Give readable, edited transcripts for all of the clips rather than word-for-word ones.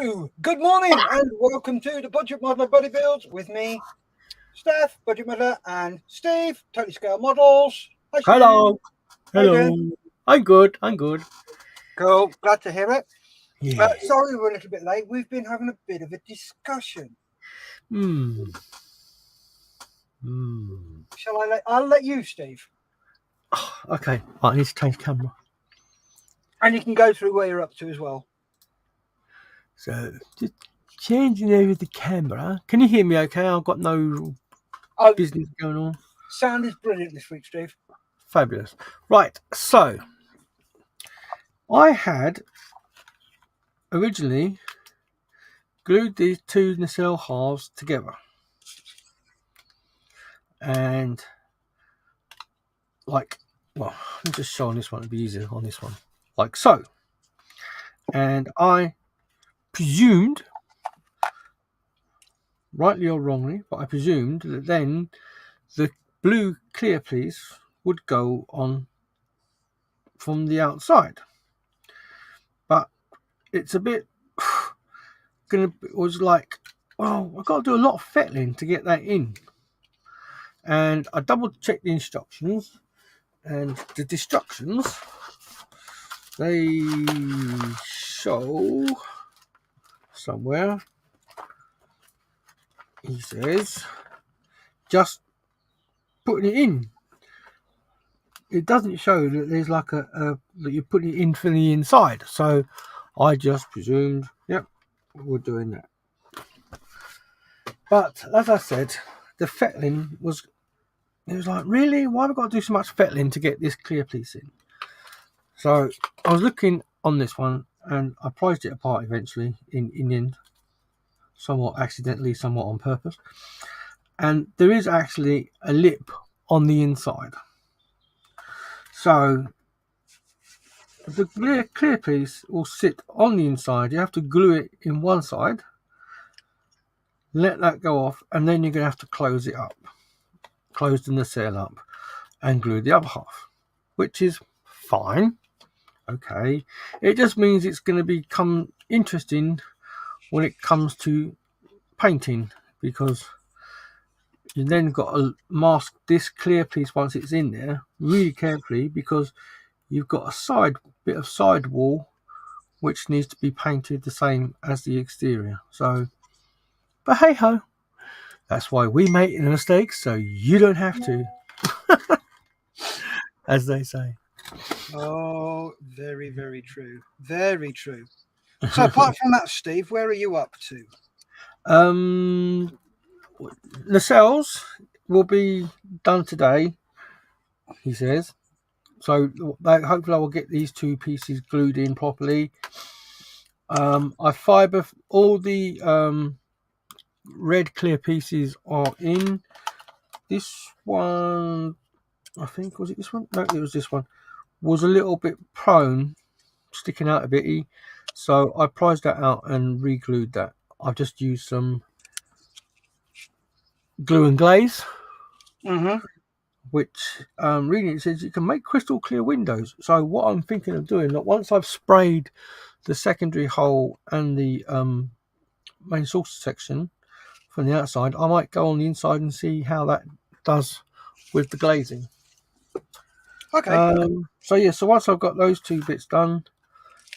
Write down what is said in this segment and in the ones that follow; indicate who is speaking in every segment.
Speaker 1: Hello, good morning, and welcome to the Budget Modeler Buddy Builds with me, Steff, Budget Modeler, and Steve, Totally Scale Models.
Speaker 2: Hi, hello. Hello. I'm good.
Speaker 1: Cool. Glad to hear it.
Speaker 2: Yeah.
Speaker 1: Sorry we're a little bit late. We've been having a bit of a discussion. Shall I I'll let you, Steve.
Speaker 2: Okay. I need to change camera.
Speaker 1: And you can go through where you're up to as well.
Speaker 2: So, just changing over the camera. Can you hear me okay? I've got no business going on.
Speaker 1: Sound is brilliant this week, Steve.
Speaker 2: Fabulous. Right, so I had originally glued these two nacelle halves together. And let me just show on this one, it'll be easier on this one. Like so. And I presumed, rightly or wrongly, but I presumed that then the blue clear piece would go on from the outside. But it's a bit I've got to do a lot of fettling to get that in. And I double checked the instructions, and the instructions, they show somewhere, he says, just putting it in. It doesn't show that there's like that you're putting it in from the inside. So I just presumed, yep, we're doing that. But as I said, the fettling was, it was like, really? Why have I got to do so much fettling to get this clear piece in? So I was looking on this one, and I prized it apart eventually in the end, somewhat accidentally, somewhat on purpose. And there is actually a lip on the inside. So the clear piece will sit on the inside. You have to glue it in one side, let that go off, and then you're going to have to close it up, close the nacelle up, and glue the other half, which is fine. Okay, it just means it's going to become interesting when it comes to painting, because you then got to mask this clear piece once it's in there really carefully, because you've got a bit of side wall which needs to be painted the same as the exterior. So, but hey ho, that's why we make the mistakes, so you don't have to. As they say.
Speaker 1: Oh, very, very true. Very true. So apart from that, Steve, where are you up to?
Speaker 2: Nacelles will be done today, he says. So hopefully I will get these two pieces glued in properly. I fibre all the red clear pieces are in. This one, I think, was it this one? No, it was this one. Was a little bit prone, sticking out a bitty. So I prized that out and re-glued that. I've just used some glue and glaze. Which reading it says you can make crystal clear windows. So what I'm thinking of doing, that once I've sprayed the secondary hole and the main source section from the outside, I might go on the inside and see how that does with the glazing.
Speaker 1: Okay.
Speaker 2: So once I've got those two bits done,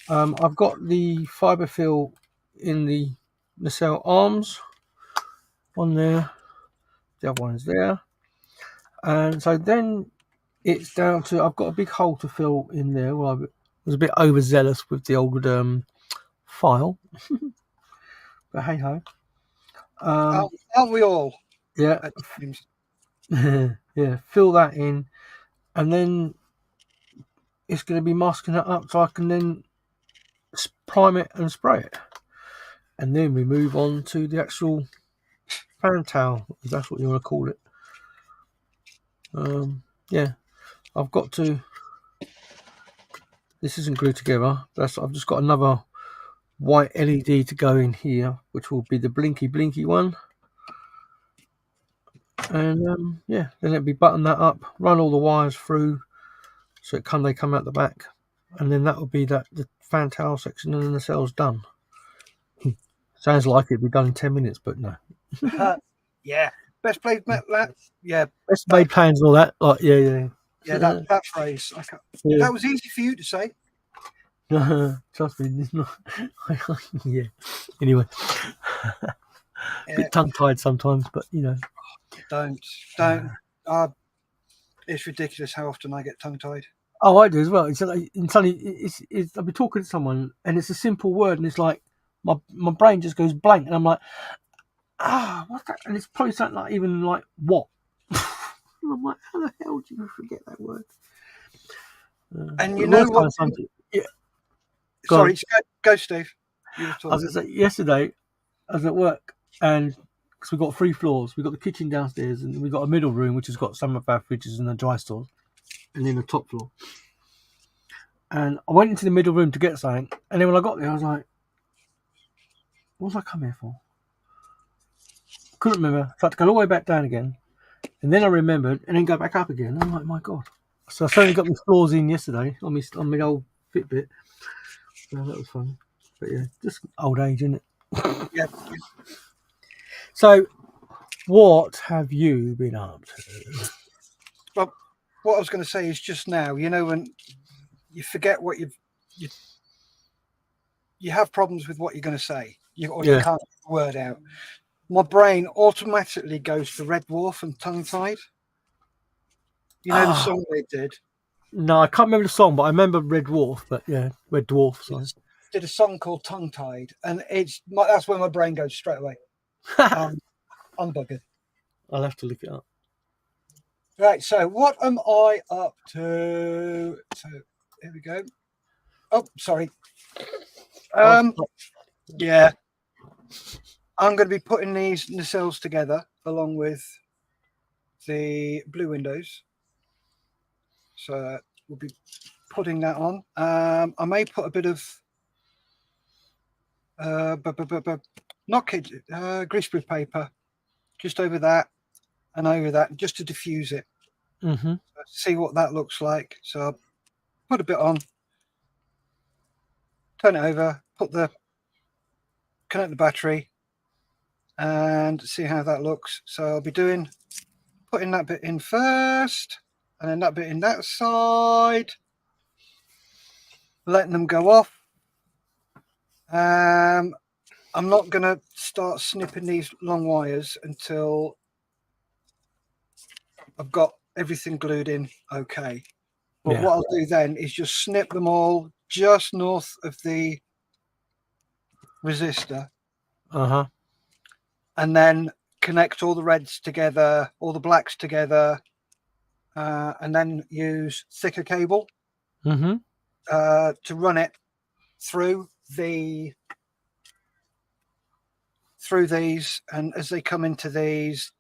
Speaker 2: I've got the fibre fill in the nacelle arms, one there, the other one's there. And so then it's down to, I've got a big hole to fill in there. Well, I was a bit overzealous with the old file. But hey ho.
Speaker 1: Aren't we all?
Speaker 2: Yeah. Yeah, fill that in. And then it's going to be masking that up so I can then prime it and spray it. And then we move on to the actual fan towel, if that's what you want to call it. Yeah, I've got to, this isn't glued together, I've just got another white LED to go in here, which will be the blinky one. And yeah, then it'll be button that up, run all the wires through so they come out the back, and then that will be the fan towel section, and then the nacelles done. Sounds like it'd be done in 10 minutes, but no.
Speaker 1: Yeah, best played that. Yeah,
Speaker 2: Best made plans and all that. Like, yeah.
Speaker 1: that phrase.
Speaker 2: Yeah.
Speaker 1: That was easy for you to say.
Speaker 2: Trust me. Yeah. Anyway,
Speaker 1: Yeah,
Speaker 2: bit tongue tied sometimes, but you know.
Speaker 1: don't. It's ridiculous how often I get tongue tied.
Speaker 2: Oh, I do as well. It's like, and suddenly I'll be talking to someone, and it's a simple word, and it's like my brain just goes blank, and I'm like, what's that? And it's probably something like even like what? And I'm like, how the hell do you forget that word?
Speaker 1: And you know what?
Speaker 2: Yeah.
Speaker 1: Sorry, go, Steve.
Speaker 2: I was going to say, yesterday I was at work, and because we've got 3 floors, we've got the kitchen downstairs, and we've got a middle room which has got some of our fridges and the dry stores, and then the top floor. And I went into the middle room to get something, and then when I got there, I was like, what was I come here for? Couldn't remember. So I had to go all the way back down again. And then I remembered, and then go back up again. I'm like, my God. So I certainly got my floors in yesterday on my old Fitbit. So that was fun. But yeah, just old age, isn't it?
Speaker 1: Yeah.
Speaker 2: So, what have you been up to?
Speaker 1: Well, what I was going to say is just now, you know, when you forget what you have problems with what you're going to say, you can't get the word out. My brain automatically goes to Red Dwarf and Tongue Tied. You know the song they did?
Speaker 2: No, I can't remember the song, but I remember Red Dwarf. But yeah, Red Dwarf. Sorry.
Speaker 1: Did a song called Tongue Tied, and that's where my brain goes straight away. I'm buggered.
Speaker 2: I'll have to look it up.
Speaker 1: Right, so what am I up to? So here we go. Oh, sorry. Yeah. I'm going to be putting these nacelles together along with the blue windows. So we'll be putting that on. I may put a bit of greaseproof paper just over that and over that, just to diffuse it.
Speaker 2: Mm-hmm.
Speaker 1: See what that looks like. So I'll put a bit on, turn it over, connect the battery, and see how that looks. So I'll be putting that bit in first, and then that bit in that side, letting them go off. I'm not going to start snipping these long wires until I've got everything glued in okay. But what I'll do then is just snip them all just north of the resistor. And then connect all the reds together, all the blacks together, and then use thicker cable to run it through these, and as they come into these,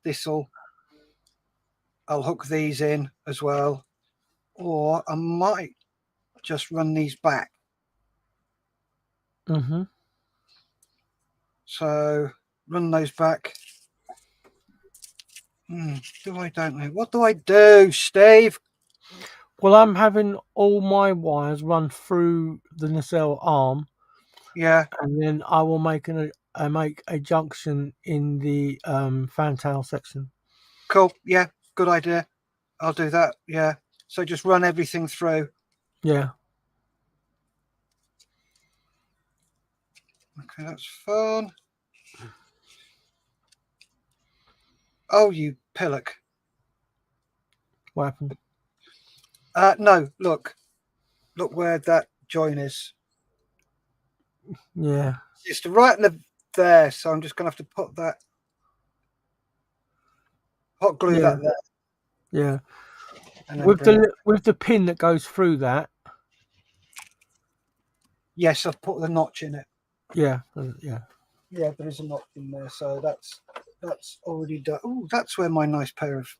Speaker 1: I'll hook these in as well, or I might just run these back. So run those back. Don't know. What do I do, Steve?
Speaker 2: Well, I'm having all my wires run through the nacelle arm.
Speaker 1: Yeah.
Speaker 2: And then I will make a junction in the fantail section.
Speaker 1: Cool. Yeah. Good idea. I'll do that. Yeah. So just run everything through.
Speaker 2: Yeah.
Speaker 1: Okay, that's fun. Oh, you pillock.
Speaker 2: What happened?
Speaker 1: No, look where that join is.
Speaker 2: Yeah.
Speaker 1: It's right in there, so I'm just going to have to put that hot glue that there.
Speaker 2: Yeah.
Speaker 1: And
Speaker 2: with the pin that goes through that.
Speaker 1: Yes, I've put the notch in it.
Speaker 2: Yeah.
Speaker 1: Yeah, there is a notch in there, so that's already done. Oh, that's where my nice pair of.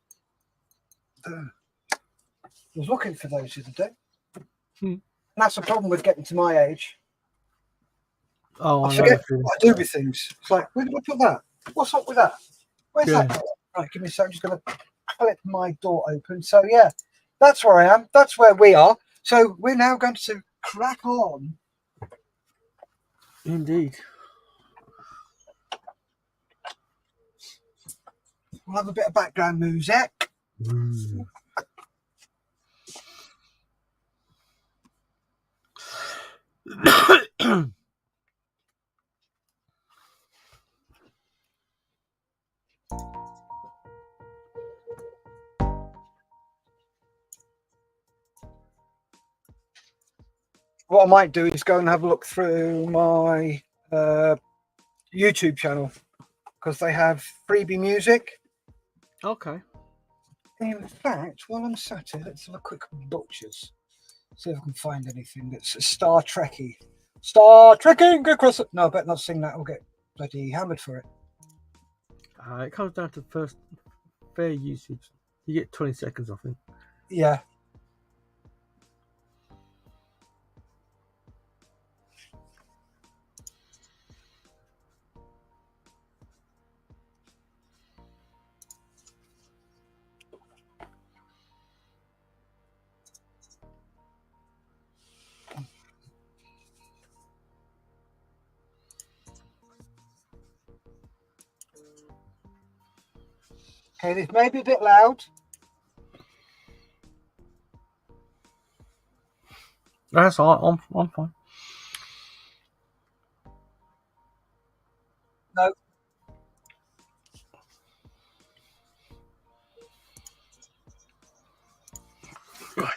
Speaker 1: I was looking for those the other day. And that's the problem with getting to my age.
Speaker 2: Oh,
Speaker 1: I forget what I do with things. It's like, where did I put that? What's up with that? Where's that? Right, give me a second. I'm just going to clip my door open. So yeah, that's where I am. That's where we are. So we're now going to crack on.
Speaker 2: Indeed.
Speaker 1: We'll have a bit of background music. What I might do is go and have a look through my YouTube channel, because they have freebie music.
Speaker 2: Okay.
Speaker 1: In fact, while I'm sat here, let's have a quick butchers. See if I can find anything that's Star Trekky. Star Trekking across. No, I better not sing that. I'll get bloody hammered for it.
Speaker 2: It comes down to first fair usage. You get 20 seconds off it.
Speaker 1: Yeah. Okay, this may be a bit loud.
Speaker 2: That's all right. I'm fine.
Speaker 1: No.
Speaker 2: Right.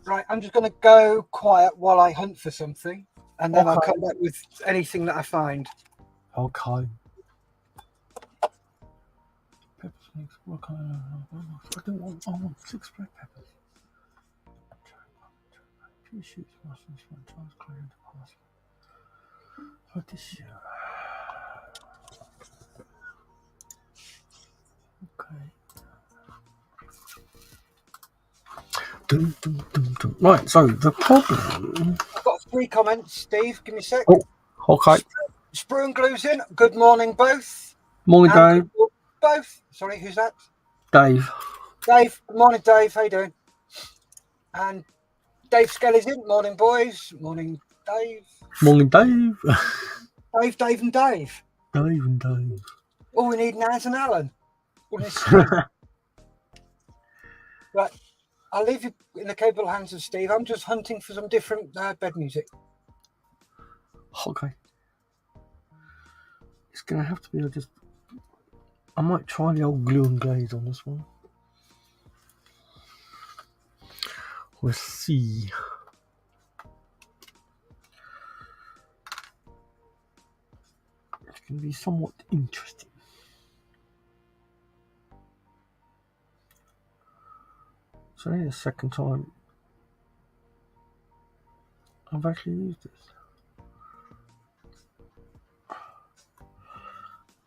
Speaker 1: Right, I'm just going to go quiet while I hunt for something, and then I'll
Speaker 2: Okay.
Speaker 1: come back with anything that I find.
Speaker 2: Okay. Pepper flakes. What kind of? I want 6 black peppers. 2 shoots, mushrooms, franchise, clearing the past. What this year? Okay. Right, so the problem.
Speaker 1: I've got 3 comments, Steve. Give me a sec.
Speaker 2: Oh, okay.
Speaker 1: Sprue and Glue's in. Good morning, both.
Speaker 2: Morning, Dave.
Speaker 1: Both. Sorry, who's that?
Speaker 2: Dave.
Speaker 1: Dave. Good morning, Dave. How you doing? And Dave Skelly's in. Morning, boys. Morning, Dave.
Speaker 2: Morning, Dave.
Speaker 1: Dave, Dave, and Dave.
Speaker 2: Dave and Dave.
Speaker 1: All we need now is an Alan. Right. I'll leave you in the capable hands of Steve. I'm just hunting for some different bed music.
Speaker 2: Okay. It's going to have to be I might try the old glue and glaze on this one. We'll see. It's going to be somewhat interesting. So the second time I've actually used this.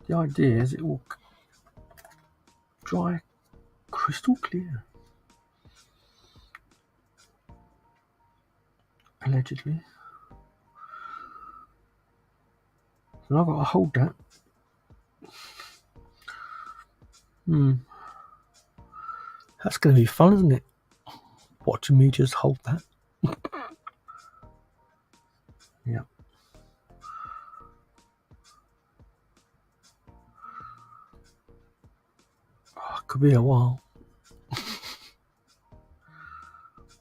Speaker 2: The idea is it will dry crystal clear. Allegedly. And I've got to hold that. That's going to be fun, isn't it? Watching me just hold that. Yeah. Oh, could be a while.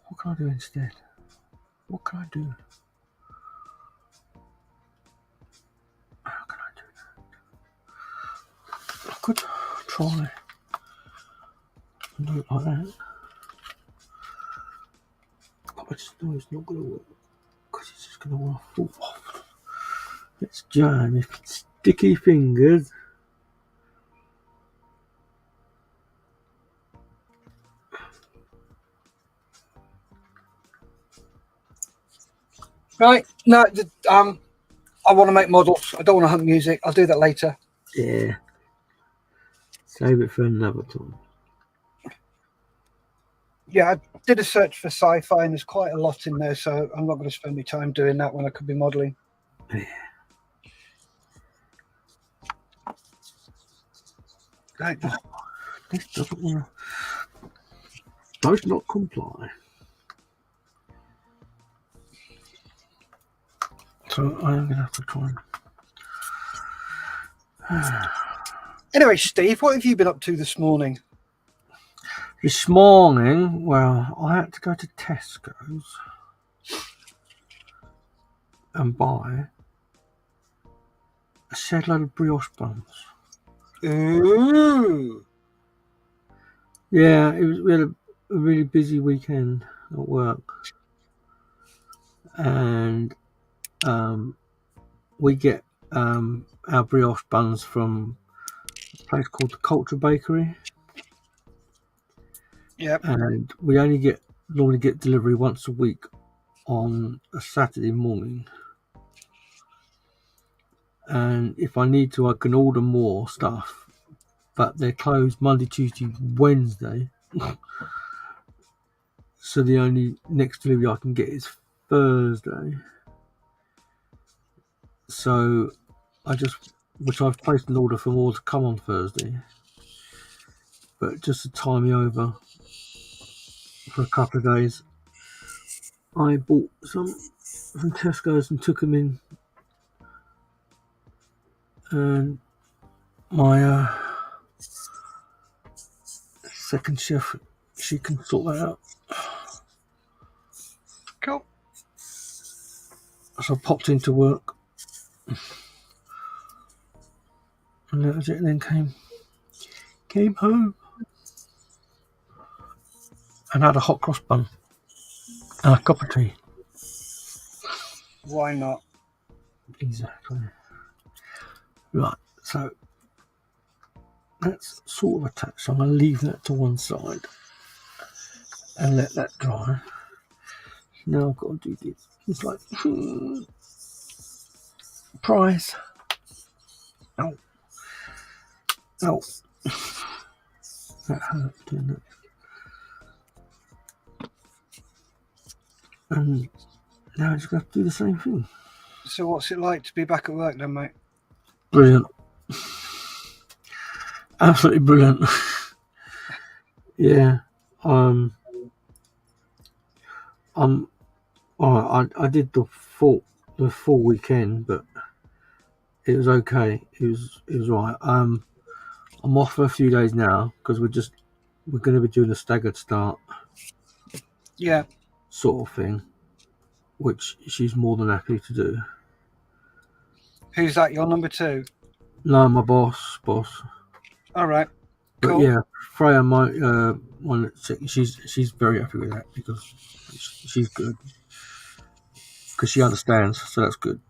Speaker 2: What can I do instead? What can I do? How can I do that? I could try and do it like that. But I just know it's not going to work. Because it's just going to want to fall off. Let's jam with sticky fingers.
Speaker 1: Right. No, I want to make models. I don't want to hunt music. I'll do that later.
Speaker 2: Yeah. Save it for another time.
Speaker 1: Yeah, I did a search for sci-fi and there's quite a lot in there, so I'm not going to spend my time doing that when I could be modelling. Right.
Speaker 2: This doesn't want to. Does not comply. So I'm going to have to try and.
Speaker 1: Anyway, Steve, what have you been up to this morning?
Speaker 2: This morning, well, I had to go to Tesco's and buy a shed load of brioche buns.
Speaker 1: Ooh.
Speaker 2: Yeah, we had a really busy weekend at work, and we get our brioche buns from a place called the Culture Bakery.
Speaker 1: Yep.
Speaker 2: And we normally get delivery once a week on a Saturday morning. And if I need to, I can order more stuff, but they're closed Monday, Tuesday, Wednesday. So the only next delivery I can get is Thursday. So which I've placed an order for more to come on Thursday. But just to tie me over for a couple of days, I bought some from Tesco's and took them in. And my second chef, she can sort that out.
Speaker 1: Cool.
Speaker 2: So I popped into work, and that was it. And then came home and had a hot cross bun and a cup of tea.
Speaker 1: Why not?
Speaker 2: Exactly. Right. So that's sort of attached. So I'm going to leave that to one side and let that dry. Now I've got to do this. It's like prize. Ow. Ow. That hurt, didn't it? And now I just have to do the same thing.
Speaker 1: So what's it like to be back at work then, mate?
Speaker 2: Brilliant. Absolutely brilliant. Yeah. I did the full weekend, but it was okay. It was right. I'm off for a few days now because we're going to be doing a staggered start.
Speaker 1: Yeah.
Speaker 2: Sort of thing, which she's more than happy to do.
Speaker 1: Who's that? Your number 2?
Speaker 2: No, my boss.
Speaker 1: All right.
Speaker 2: But
Speaker 1: Cool.
Speaker 2: yeah, Freya, my one, she's very happy with that because she's good because she understands, so that's good.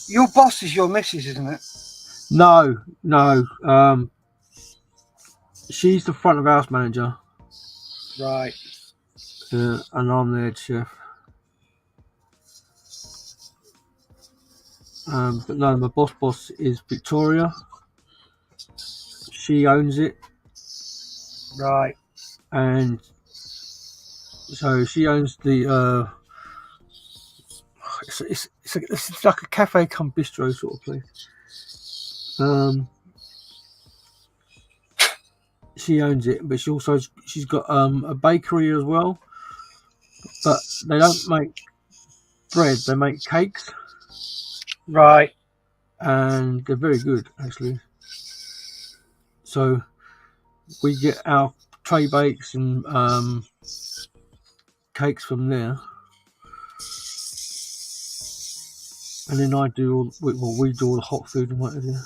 Speaker 1: Your boss is your missus, isn't it?
Speaker 2: No. She's the front of house manager.
Speaker 1: Right.
Speaker 2: And I'm the head chef. But no, my boss is Victoria. She owns it.
Speaker 1: Right.
Speaker 2: And so she owns the. It's like a cafe cum bistro sort of place. She owns it, but she's got a bakery as well. But they don't make bread; they make cakes.
Speaker 1: Right.
Speaker 2: And they're very good actually. So we get our tray bakes and cakes from there, and then we do all the hot food and whatever.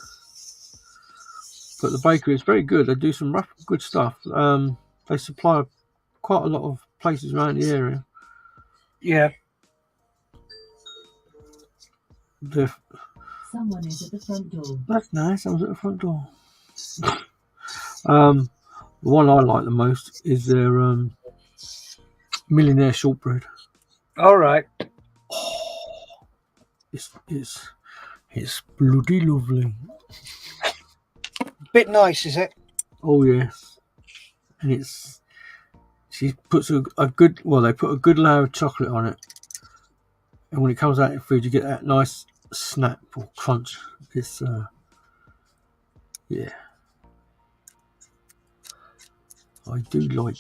Speaker 2: But the bakery is very good. They do some good stuff. They supply quite a lot of places around the area.
Speaker 1: Yeah.
Speaker 3: Someone is at the front door.
Speaker 2: That's nice. Someone's at the front door. The one I like the most is their millionaire shortbread.
Speaker 1: All right.
Speaker 2: Oh, it's bloody lovely.
Speaker 1: Bit nice, is it?
Speaker 2: Oh yes, and she puts they put a good layer of chocolate on it, and when it comes out in food, you get that nice snap or crunch. It's yeah, I do like.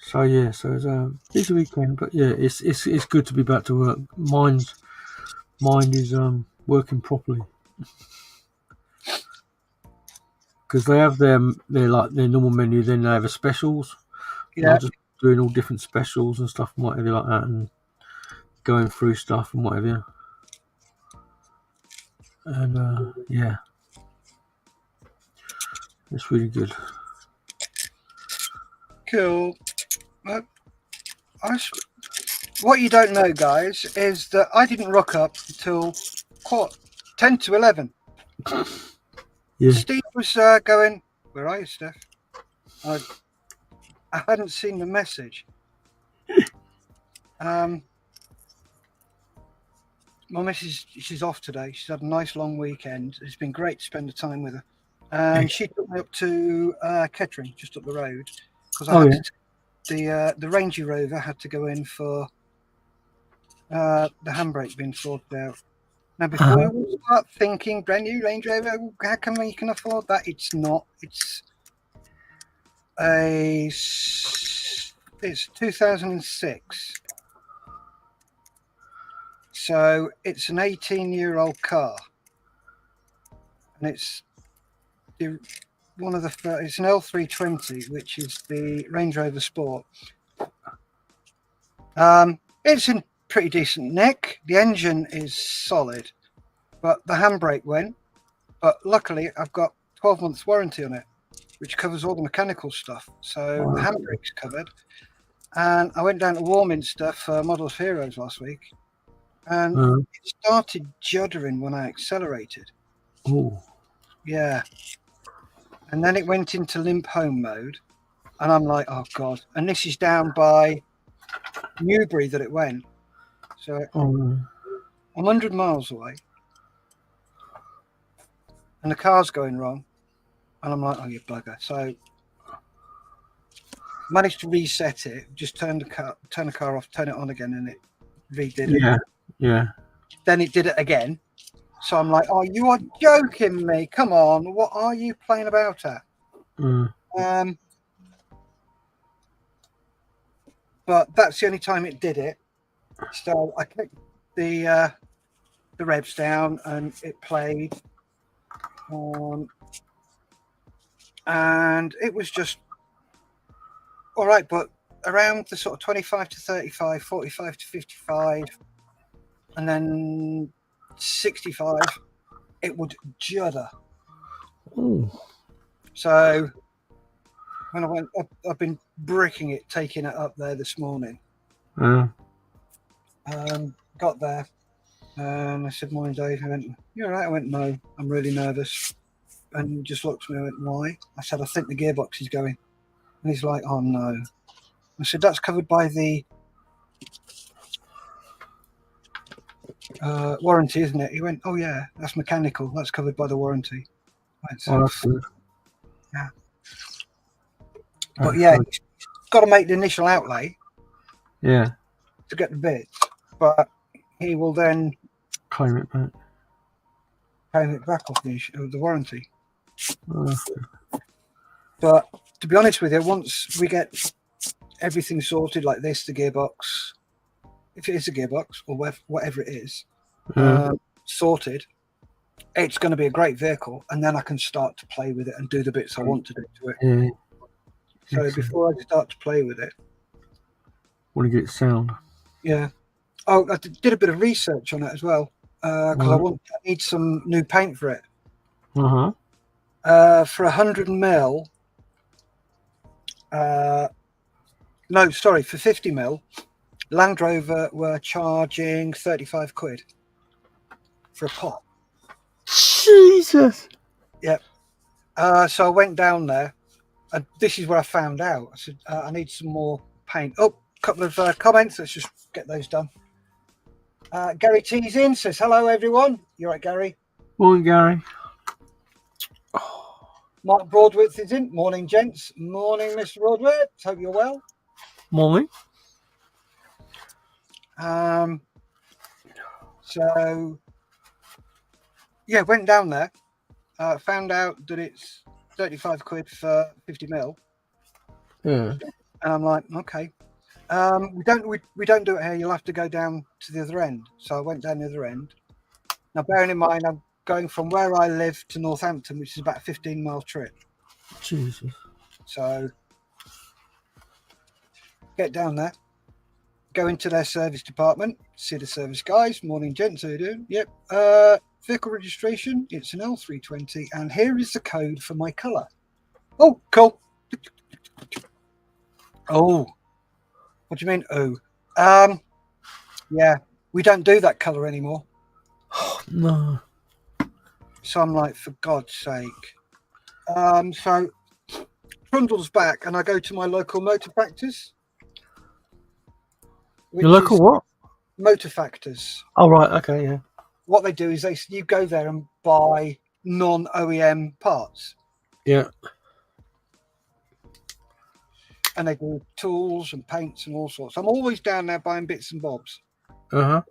Speaker 2: So yeah, so it's a busy weekend, but yeah, it's good to be back to work. Mind is working properly because they have their normal menu, then they have a specials. And
Speaker 1: Yeah.
Speaker 2: I'm just doing all different specials and stuff and whatever like that, and going through stuff and whatever. And yeah, it's really good.
Speaker 1: Cool. What you don't know, guys, is that I didn't rock up until 10 to 11.
Speaker 2: Yeah.
Speaker 1: Steve was going, "Where are you, Steff?" I hadn't seen the message. My missus, she's off today. She's had a nice long weekend. It's been great to spend the time with her. And she took me up to Kettering, just up the road, because I had the Range Rover had to go in for the handbrake being sorted out. Now, before you start thinking brand new Range Rover, how come you can afford that? It's not. It's 2006. So it's an 18-year-old car, and it's it's an L320, which is the Range Rover Sport. It's in pretty decent nick. The engine is solid, but the handbrake went. But luckily, I've got 12 months warranty on it, which covers all the mechanical stuff. So the handbrake's covered. And I went down to Warminster for Models Heroes last week, and it started juddering when I accelerated.
Speaker 2: Oh.
Speaker 1: Yeah. And then it went into limp home mode, and I'm like, oh God. And this is down by Newbury that it went. So I'm 100 miles away, and the car's going wrong. And I'm like, oh, you bugger. So managed to reset it, just turn the car off, turn it on again, and it redid it.
Speaker 2: Yeah.
Speaker 1: Then it did it again. So I'm like, oh, you are joking me. Come on. What are you playing about at? But that's the only time it did it. So I clicked the revs down, and it played. And it was just all right, but around the sort of 25 to 35, 45 to 55, and then 65, it would judder.
Speaker 2: Oh.
Speaker 1: So when I went up, I've been bricking it, taking it up there this morning. Got there, and I said, "Morning, Dave." He went, "You all right?" I went, "No, I'm really nervous." And he just looked at me and went, "Why?" I said, "I think the gearbox is going." And he's like, "Oh no." I said, "That's covered by the warranty, isn't it?" He went, "Oh yeah, that's mechanical. That's covered by the warranty."
Speaker 2: That's good.
Speaker 1: Yeah. But yeah, you've got to make the initial outlay.
Speaker 2: Yeah.
Speaker 1: To get the bits, but he will then
Speaker 2: claim it back.
Speaker 1: Off the warranty. But to be honest with you, once we get everything sorted like this, the gearbox, if it is a gearbox or whatever it is, sorted, it's going to be a great vehicle, and then I can start to play with it and do the bits I want to do to it.
Speaker 2: Yeah.
Speaker 1: So before I start to play with it,
Speaker 2: want to get sound.
Speaker 1: Yeah. Oh, I did a bit of research on it as well, because I need some new paint for it. For 100 mil. For 50 mil, Land Rover were charging 35 quid for a pot.
Speaker 2: Jesus.
Speaker 1: Yep. So I went down there, and this is where I found out. I said, I need some more paint. Oh, a couple of comments. Let's just get those done. Gary T's in, says, hello, everyone. You right, Gary?
Speaker 2: Morning, Gary.
Speaker 1: Mark Broadwith is in. Morning, gents. Morning, Mr. Broadwith. Hope you're well.
Speaker 2: Morning.
Speaker 1: So, yeah, went down there, found out that it's 35 quid for 50 mil.
Speaker 2: Yeah.
Speaker 1: And I'm like, okay. We don't do it here. You'll have to go down to the other end. So I went down the other end. Now, bearing in mind, I'm going from where I live to Northampton, which is about a 15-mile trip.
Speaker 2: Jesus.
Speaker 1: So get down there, go into their service department, see the service guys. Morning, gents. How you doing? Yep. Vehicle registration. It's an L320, and here is the code for my colour. Oh, cool. Oh, what do you mean? Oh, yeah, we don't do that colour anymore.
Speaker 2: No.
Speaker 1: So I'm like, for God's sake. So trundles back, and I go to my local motor factors.
Speaker 2: Your local what?
Speaker 1: Motor factors.
Speaker 2: Oh, right. Okay, yeah.
Speaker 1: What they do is you go there and buy non-OEM parts.
Speaker 2: Yeah.
Speaker 1: And they do tools and paints and all sorts. I'm always down there buying bits and bobs.
Speaker 2: Uh-huh.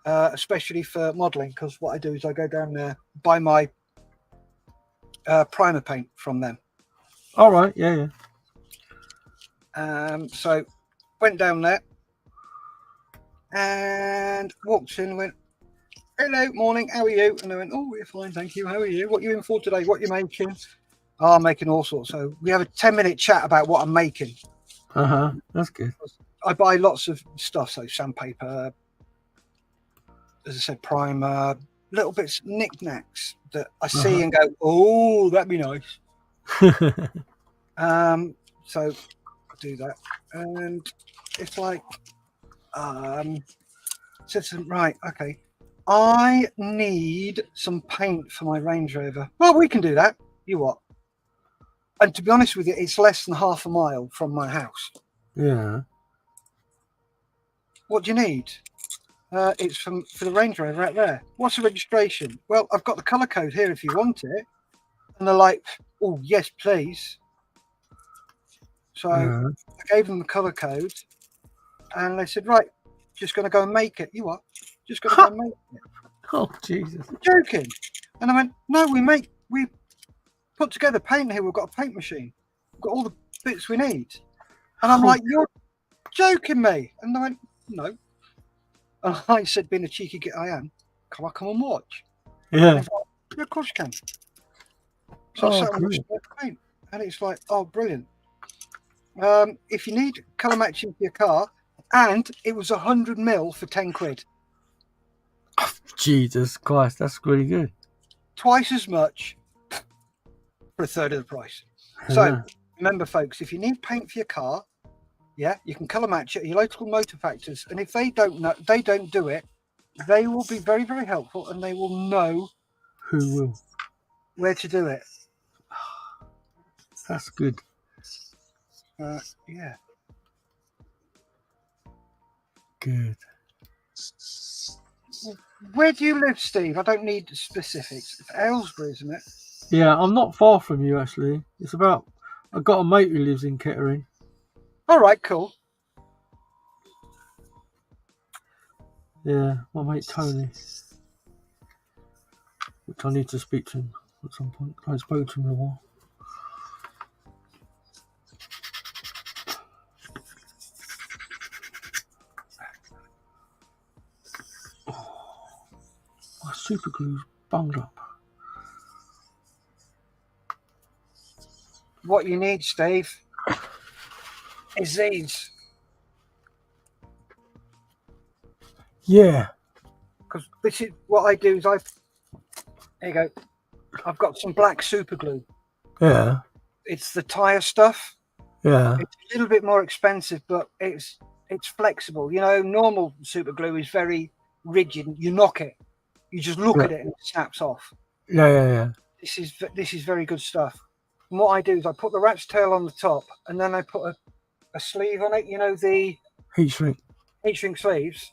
Speaker 1: Especially for modelling, because what I do is I go down there, buy my primer paint from them.
Speaker 2: All right. Yeah,
Speaker 1: yeah. So went down there and walked in and went, hello, morning, how are you? And I went, oh, we're fine, thank you. How are you? What are you in for today? What are you making? Oh, I'm making all sorts. So we have a 10-minute chat about what I'm making.
Speaker 2: Uh-huh. That's good.
Speaker 1: I buy lots of stuff, so sandpaper, as I said, primer, little bits, knickknacks that I see and go, oh, that'd be nice. So I do that, and it's like, said to them, right, okay, I need some paint for my Range Rover. Well, we can do that. You what? And to be honest with you, it's less than half a mile from my house.
Speaker 2: Yeah.
Speaker 1: What do you need? It's for the Range Rover right there. What's the registration? Well, I've got the colour code here if you want it. And they're like, oh, yes, please. So I gave them the colour code, and they said, right, just going to go and make it. You what? Just going to go and make it.
Speaker 2: Oh, Jesus.
Speaker 1: You're joking. And I went, no, we put together paint here. We've got a paint machine. We've got all the bits we need. And I'm like, you're joking me. And I went, no. And I said, being a cheeky git I am, can I come and watch?
Speaker 2: Yeah.
Speaker 1: Like, yeah, of course you can. So I sat on the paint, and it's like, oh, brilliant. If you need colour matching for your car, and it was 100 mil for 10 quid.
Speaker 2: Jesus Christ, that's really good.
Speaker 1: Twice as much for a third of the price. So remember, folks, if you need paint for your car, yeah, you can colour match it at your local motor factors, and if they don't do it, they will be very, very helpful, and they will know where to do it.
Speaker 2: That's good.
Speaker 1: Yeah.
Speaker 2: Good.
Speaker 1: Where do you live, Steve? I don't need specifics. It's Aylesbury, isn't it?
Speaker 2: Yeah, I'm not far from you, actually. It's about... I've got a mate who lives in Kettering.
Speaker 1: All right, cool.
Speaker 2: Yeah, my mate Tony. Which I need to speak to him at some point. I haven't spoken to him in a while. My super glue's bunged up.
Speaker 1: What you need, Steve, is these.
Speaker 2: Yeah.
Speaker 1: Because this is what I do is there you go. I've got some black super glue.
Speaker 2: Yeah.
Speaker 1: It's the tyre stuff.
Speaker 2: Yeah.
Speaker 1: It's a little bit more expensive, but it's flexible. You know, normal super glue is very rigid. You knock it. You just look at it and it snaps off.
Speaker 2: Yeah.
Speaker 1: This is very good stuff. And what I do is I put the rat's tail on the top, and then I put a sleeve on it. You know, the
Speaker 2: heat shrink
Speaker 1: sleeves.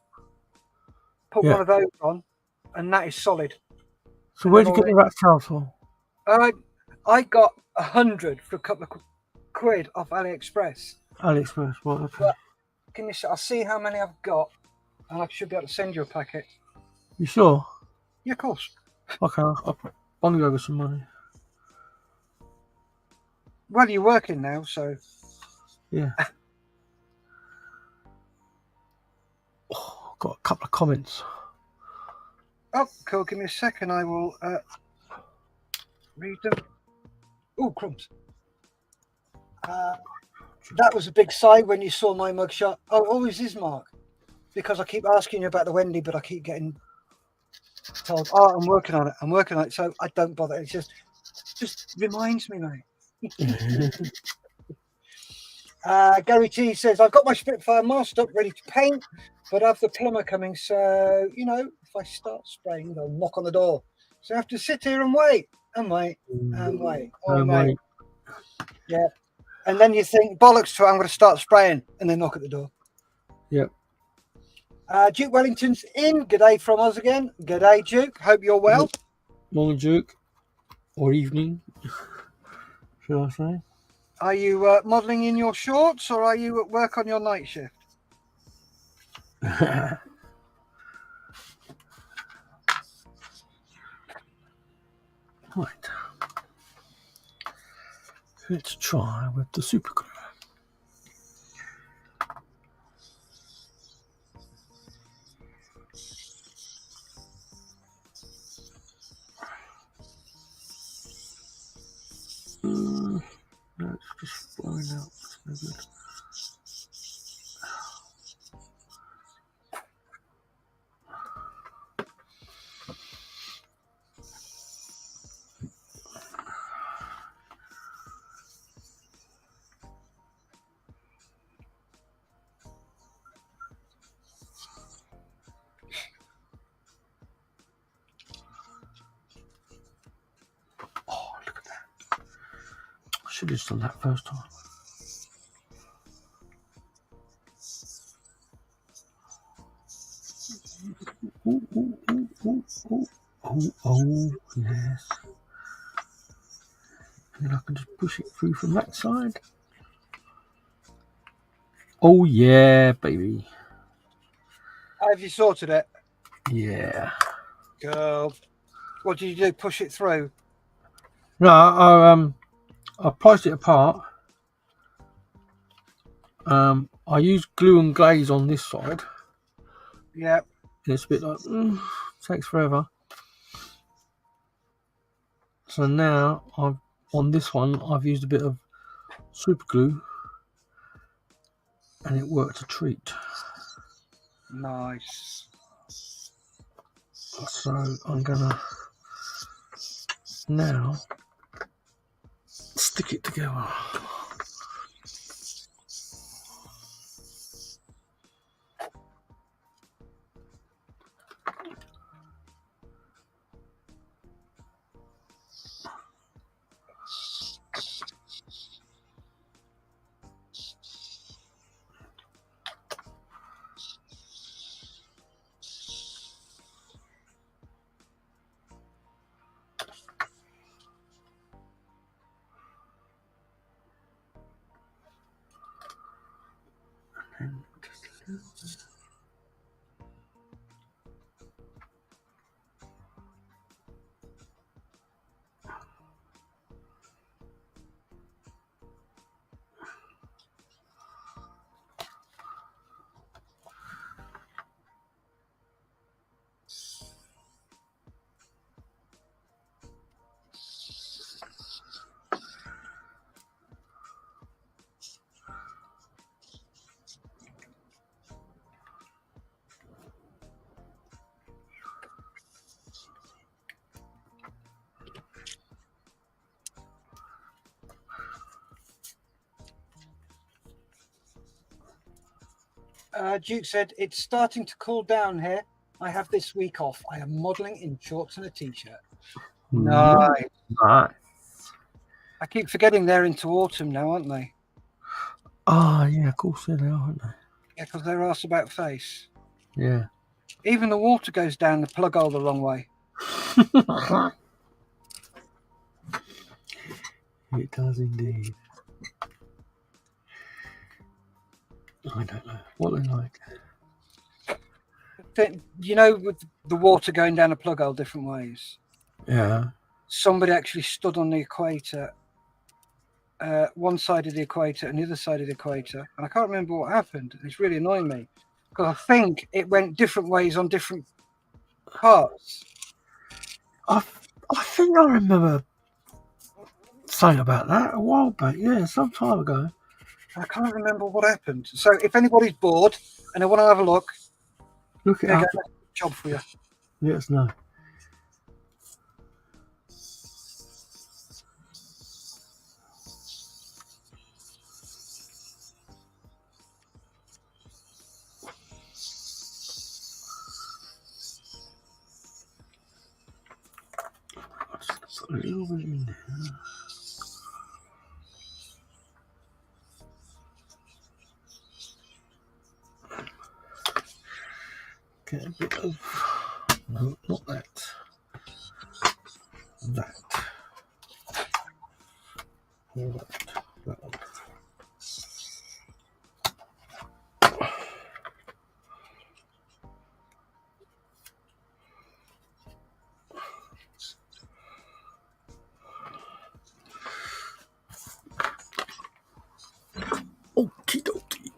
Speaker 1: Put one of those on, and that is solid.
Speaker 2: So where'd you get the rat's tail from?
Speaker 1: I got 100 for a couple of quid off AliExpress.
Speaker 2: AliExpress, right? Okay.
Speaker 1: But I'll see how many I've got, and I should be able to send you a packet.
Speaker 2: You sure?
Speaker 1: Yeah, of course.
Speaker 2: Okay, I'll bond you over some money.
Speaker 1: Well, you're working now, so
Speaker 2: Yeah. Oh, got a couple of comments.
Speaker 1: oh, cool. Give me a second. I will read them. Oh, crumbs. That was a big sigh when you saw my mugshot. Oh, always is, Mark. Because I keep asking you about the Wendy, but I keep getting told, "Oh, I'm working on it. I'm working on it." So I don't bother. It's just reminds me, mate. Gary T says, "I've got my Spitfire masked up, ready to paint, but I have the plumber coming. So if I start spraying, they'll knock on the door. So I have to sit here and wait and wait and wait. Oh, mate. Yeah. And then you think, bollocks to it, I'm going to start spraying, and then knock at the door."
Speaker 2: Yep.
Speaker 1: Duke Wellington's in. G'day from us again. G'day, Duke. Hope you're well.
Speaker 2: Morning, Duke. Or evening, should I say?
Speaker 1: Are you modelling in your shorts, or are you at work on your night shift?
Speaker 2: Right. Let's try with the super glue. No, it's just flowing out. It's no good. Oh, look at that. I should have just done that first time. Oh, yes. And I can just push it through from that side. Oh, yeah, baby.
Speaker 1: Have you sorted it?
Speaker 2: Yeah.
Speaker 1: Girl. What did you do? Push it through?
Speaker 2: No, I priced it apart. I used glue and glaze on this side.
Speaker 1: Yeah.
Speaker 2: And it's a bit like, takes forever. So now on this one, I've used a bit of super glue and it worked a treat.
Speaker 1: Nice.
Speaker 2: So I'm gonna now stick it together. And just a little bit.
Speaker 1: Duke said, "It's starting to cool down here. I have this week off. I am modelling in shorts and a t-shirt." Nice.
Speaker 2: Nice.
Speaker 1: I keep forgetting they're into autumn now, aren't they?
Speaker 2: Ah, yeah, of course they are, aren't they?
Speaker 1: Yeah, because they're arse about face.
Speaker 2: Yeah.
Speaker 1: Even the water goes down the plug hole the wrong way.
Speaker 2: It does indeed. I don't know what they're like.
Speaker 1: thing, you know, with the water going down a plug hole different ways.
Speaker 2: Yeah.
Speaker 1: Somebody actually stood on the equator, one side of the equator and the other side of the equator, and I can't remember what happened. It's really annoying me because I think it went different ways on different parts.
Speaker 2: I think I remember saying about that a while back. Yeah, some time ago.
Speaker 1: I can't remember what happened. So if anybody's bored and they want to have a look,
Speaker 2: Look it
Speaker 1: there you
Speaker 2: up.
Speaker 1: go. Job for you.
Speaker 2: Let us know. Put a little bit in there. Get a bit of. No, not that. That. All that. That one. Okie dokie.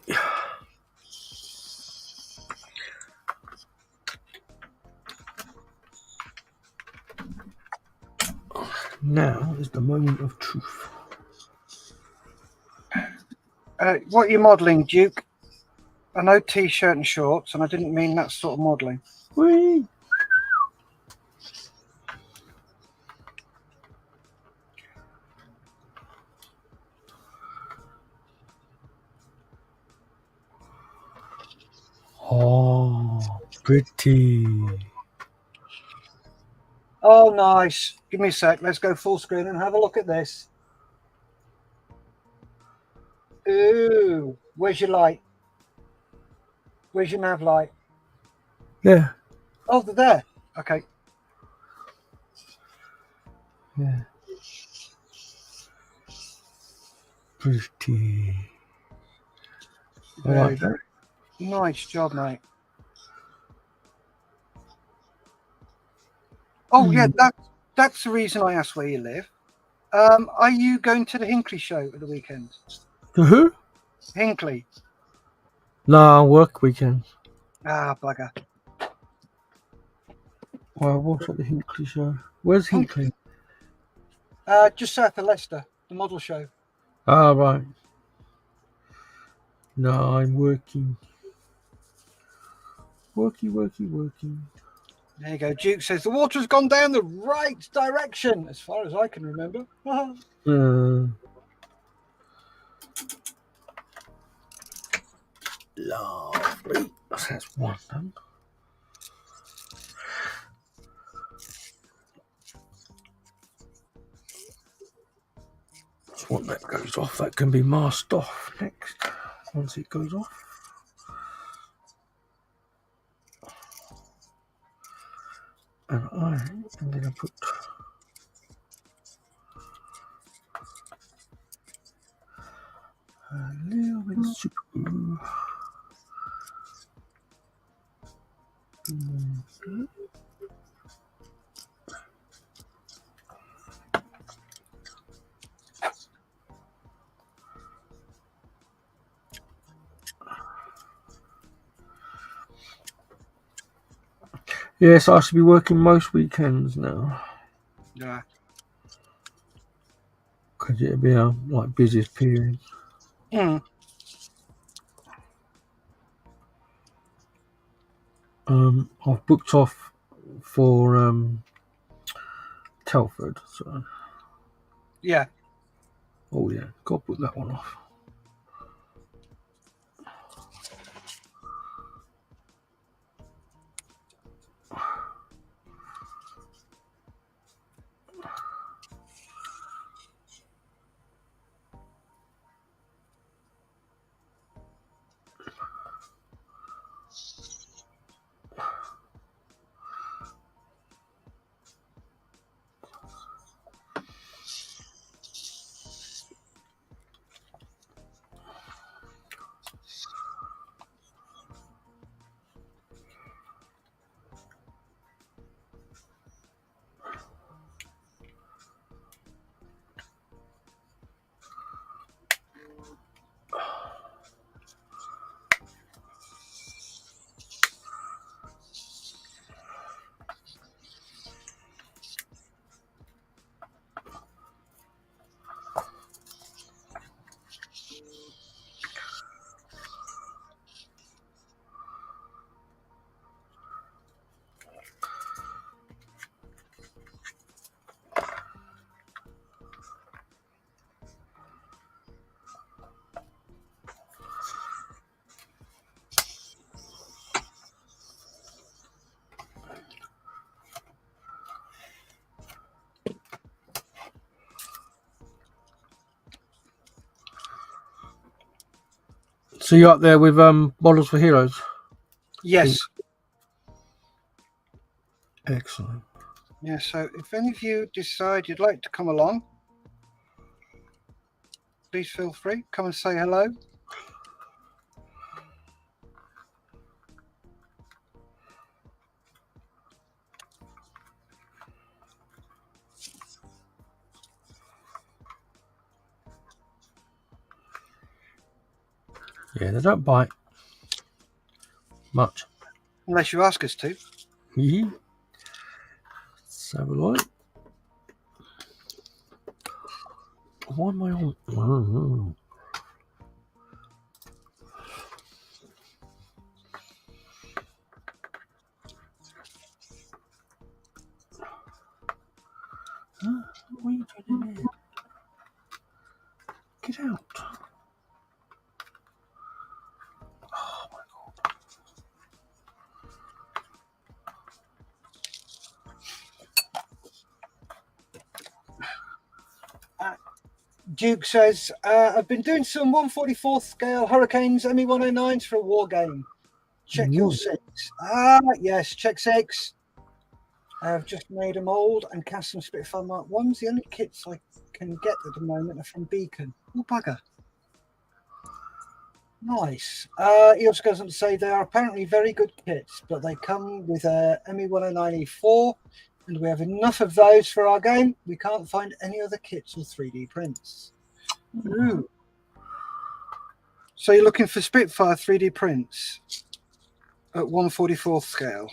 Speaker 2: Now is the moment of truth.
Speaker 1: What are you modelling, Duke? I know t-shirt and shorts, and I didn't mean that sort of modelling.
Speaker 2: Whee! Oh, pretty.
Speaker 1: Oh, nice. Give me a sec. Let's go full screen and have a look at this. Ooh, where's your light? Where's your nav light?
Speaker 2: Yeah.
Speaker 1: Oh, they're there. Okay.
Speaker 2: Yeah. Pretty. I like that.
Speaker 1: Nice job, mate. Oh, yeah, that's the reason I asked where you live. Are you going to the Hinkley show at the weekend?
Speaker 2: To who?
Speaker 1: Hinkley.
Speaker 2: Nah, work weekend.
Speaker 1: Ah, bugger.
Speaker 2: Well, what's at the Hinkley show? Where's Hinkley?
Speaker 1: Just south of Leicester, the model show.
Speaker 2: Ah, right. No, I'm working. Working.
Speaker 1: There you go. Duke says the water's gone down the right direction, as far as I can remember.
Speaker 2: Lovely. That's one done. So when that goes off, that can be masked off next. Once it goes off. And I am going to put a little bit of super glue. Yes, I should be working most weekends now.
Speaker 1: Yeah.
Speaker 2: Because it'll be our busiest period.
Speaker 1: Mm.
Speaker 2: I've booked off for Telford, so
Speaker 1: Yeah.
Speaker 2: oh yeah, got to put that one off. So you're up there with models for heroes.
Speaker 1: Yes.
Speaker 2: Excellent.
Speaker 1: Yeah, so if any of you decide you'd like to come along, please feel free. Come and say hello.
Speaker 2: Yeah, they don't bite much.
Speaker 1: Unless you ask us to.
Speaker 2: Let's have a look. Why am I on? Oh. Huh? What are you doing in there? Get out. Oh my god.
Speaker 1: Duke says, I've been doing some 144th scale Hurricanes ME109s for a war game. Check your 6. Yes, check 6. I've just made a mould and cast some Spitfire Mark 1s. The only kits I can get at the moment are from Beacon. Oh, bugger. Nice. He also goes on to say they are apparently very good kits, but they come with a ME109E4, and we have enough of those for our game. We can't find any other kits or 3D prints. Ooh. So you're looking for Spitfire 3D prints at 144th scale?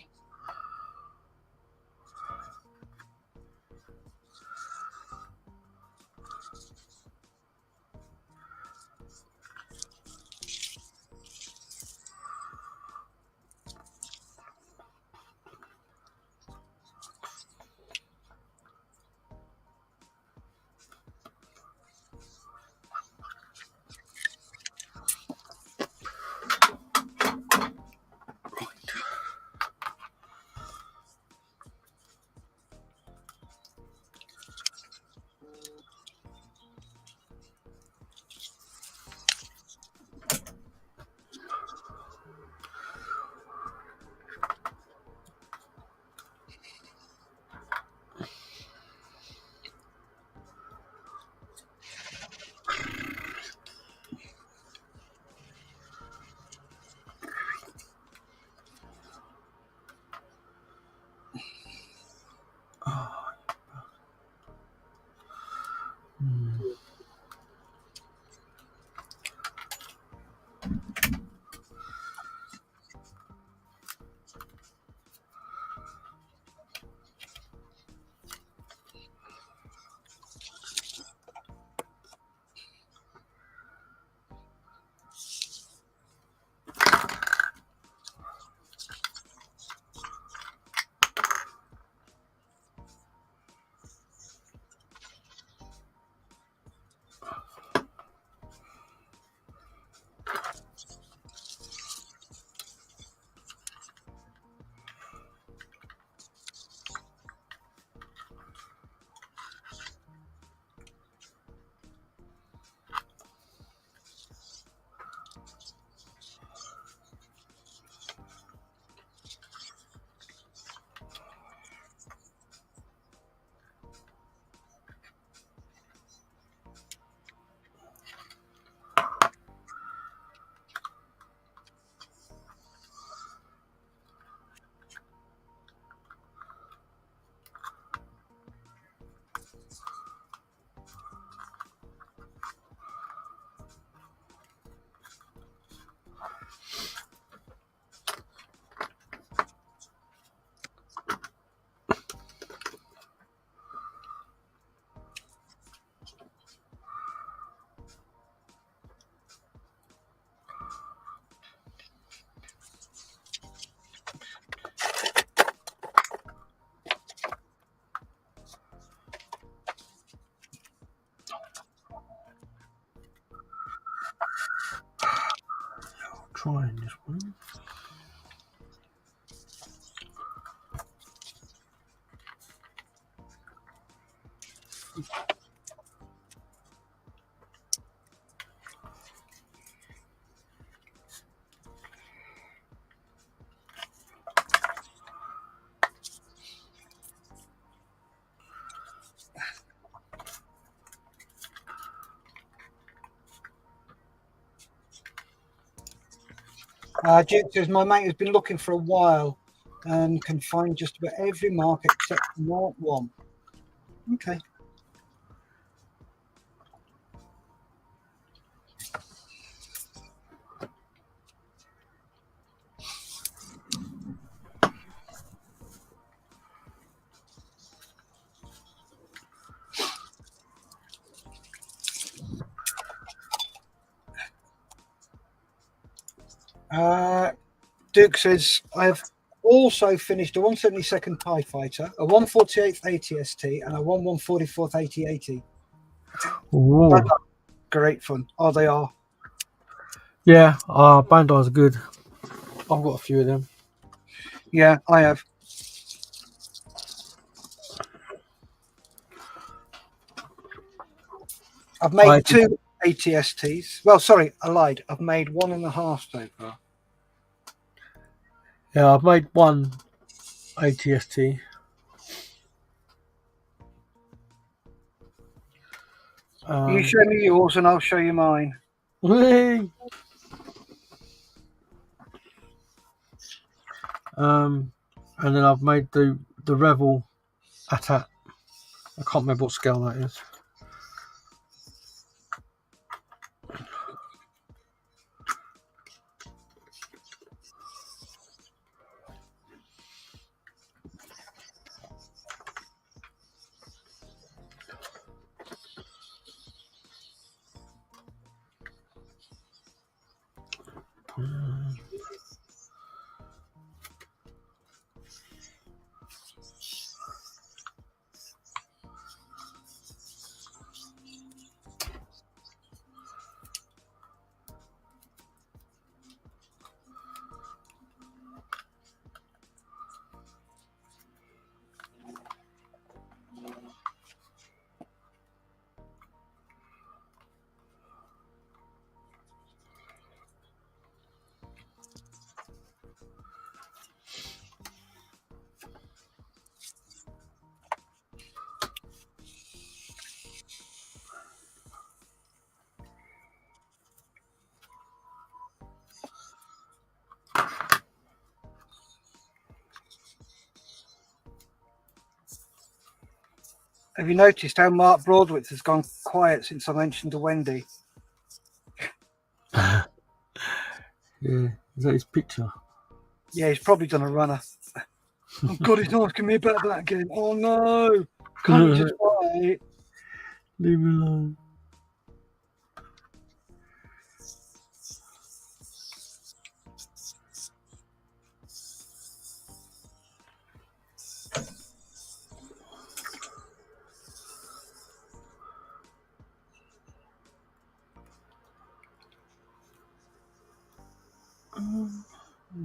Speaker 2: Trying this one.
Speaker 1: Duke says my mate has been looking for a while and can find just about every mark except Mark 1. Okay. Duke says I've also finished a 172nd TIE Fighter, a 148th ATST, and a 144th AT-80.
Speaker 2: Ooh.
Speaker 1: Great fun. Oh, they are.
Speaker 2: Yeah, Bandai's good. I've got a few of them.
Speaker 1: Yeah, I have. I've made 2 ATSTs. Well, sorry, I lied. I've made 1.5 so far.
Speaker 2: Yeah, I've made one ATST.
Speaker 1: You show me yours and I'll show you mine.
Speaker 2: And then I've made the Revell attack. I can't remember what scale that is.
Speaker 1: Have you noticed how Mark Broadwitz has gone quiet since I mentioned to Wendy?
Speaker 2: Yeah, is that his picture?
Speaker 1: Yeah, he's probably done a runner. Oh God, he's not asking me about that again. Oh no! Can't you just wait?
Speaker 2: Leave me alone.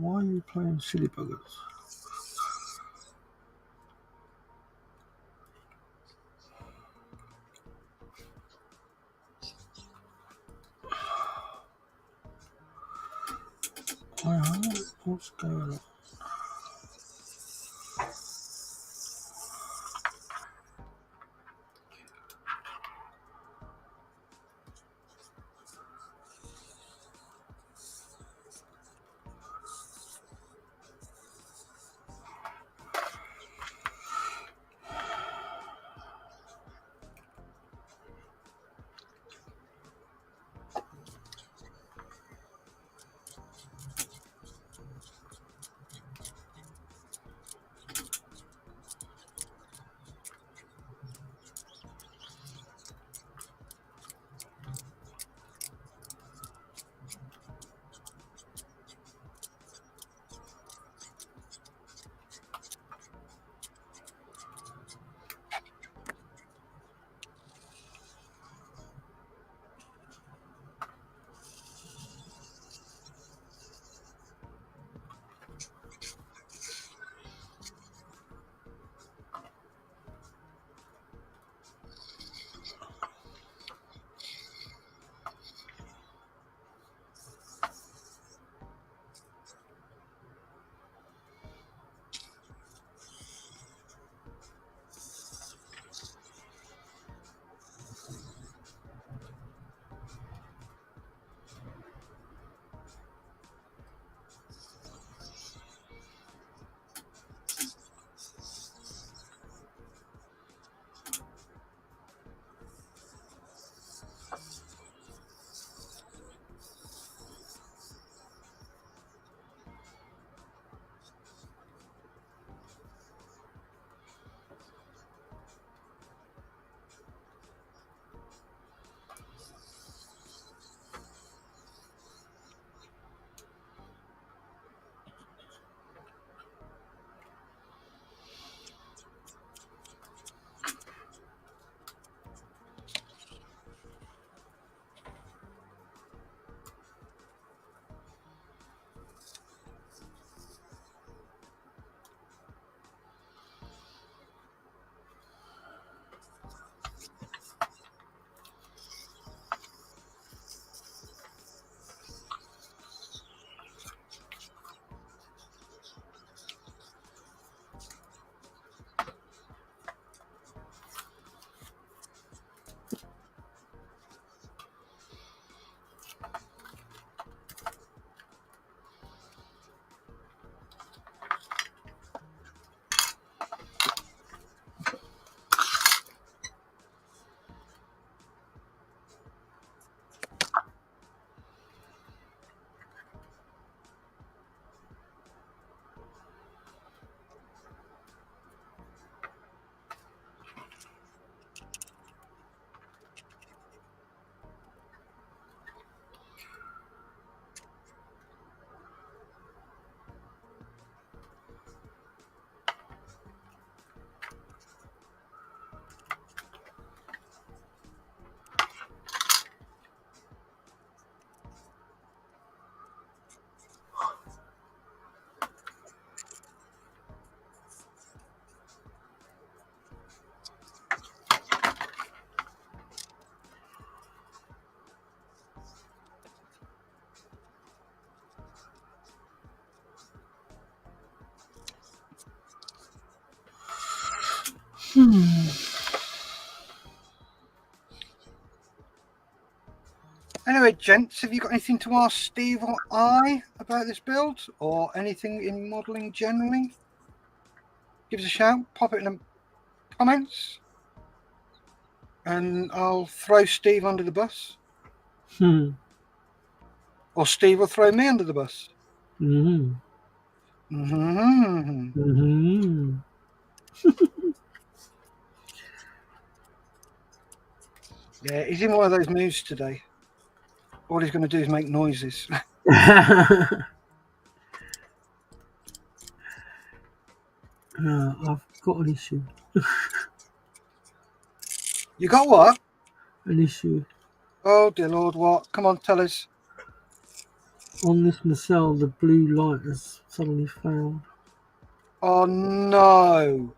Speaker 2: Why are you playing silly buggers? What's going on?
Speaker 1: Anyway, gents, have you got anything to ask Steve or I about this build, or anything in modelling generally? Give us a shout, pop it in the comments, and I'll throw Steve under the bus. Or Steve will throw me under the bus. Yeah, he's in one of those moods today. All he's going to do is make noises.
Speaker 2: I've got an issue.
Speaker 1: You got what?
Speaker 2: An issue.
Speaker 1: Oh dear Lord, what? Come on, tell us.
Speaker 2: On this Micheal, the blue light has suddenly failed.
Speaker 1: Oh no.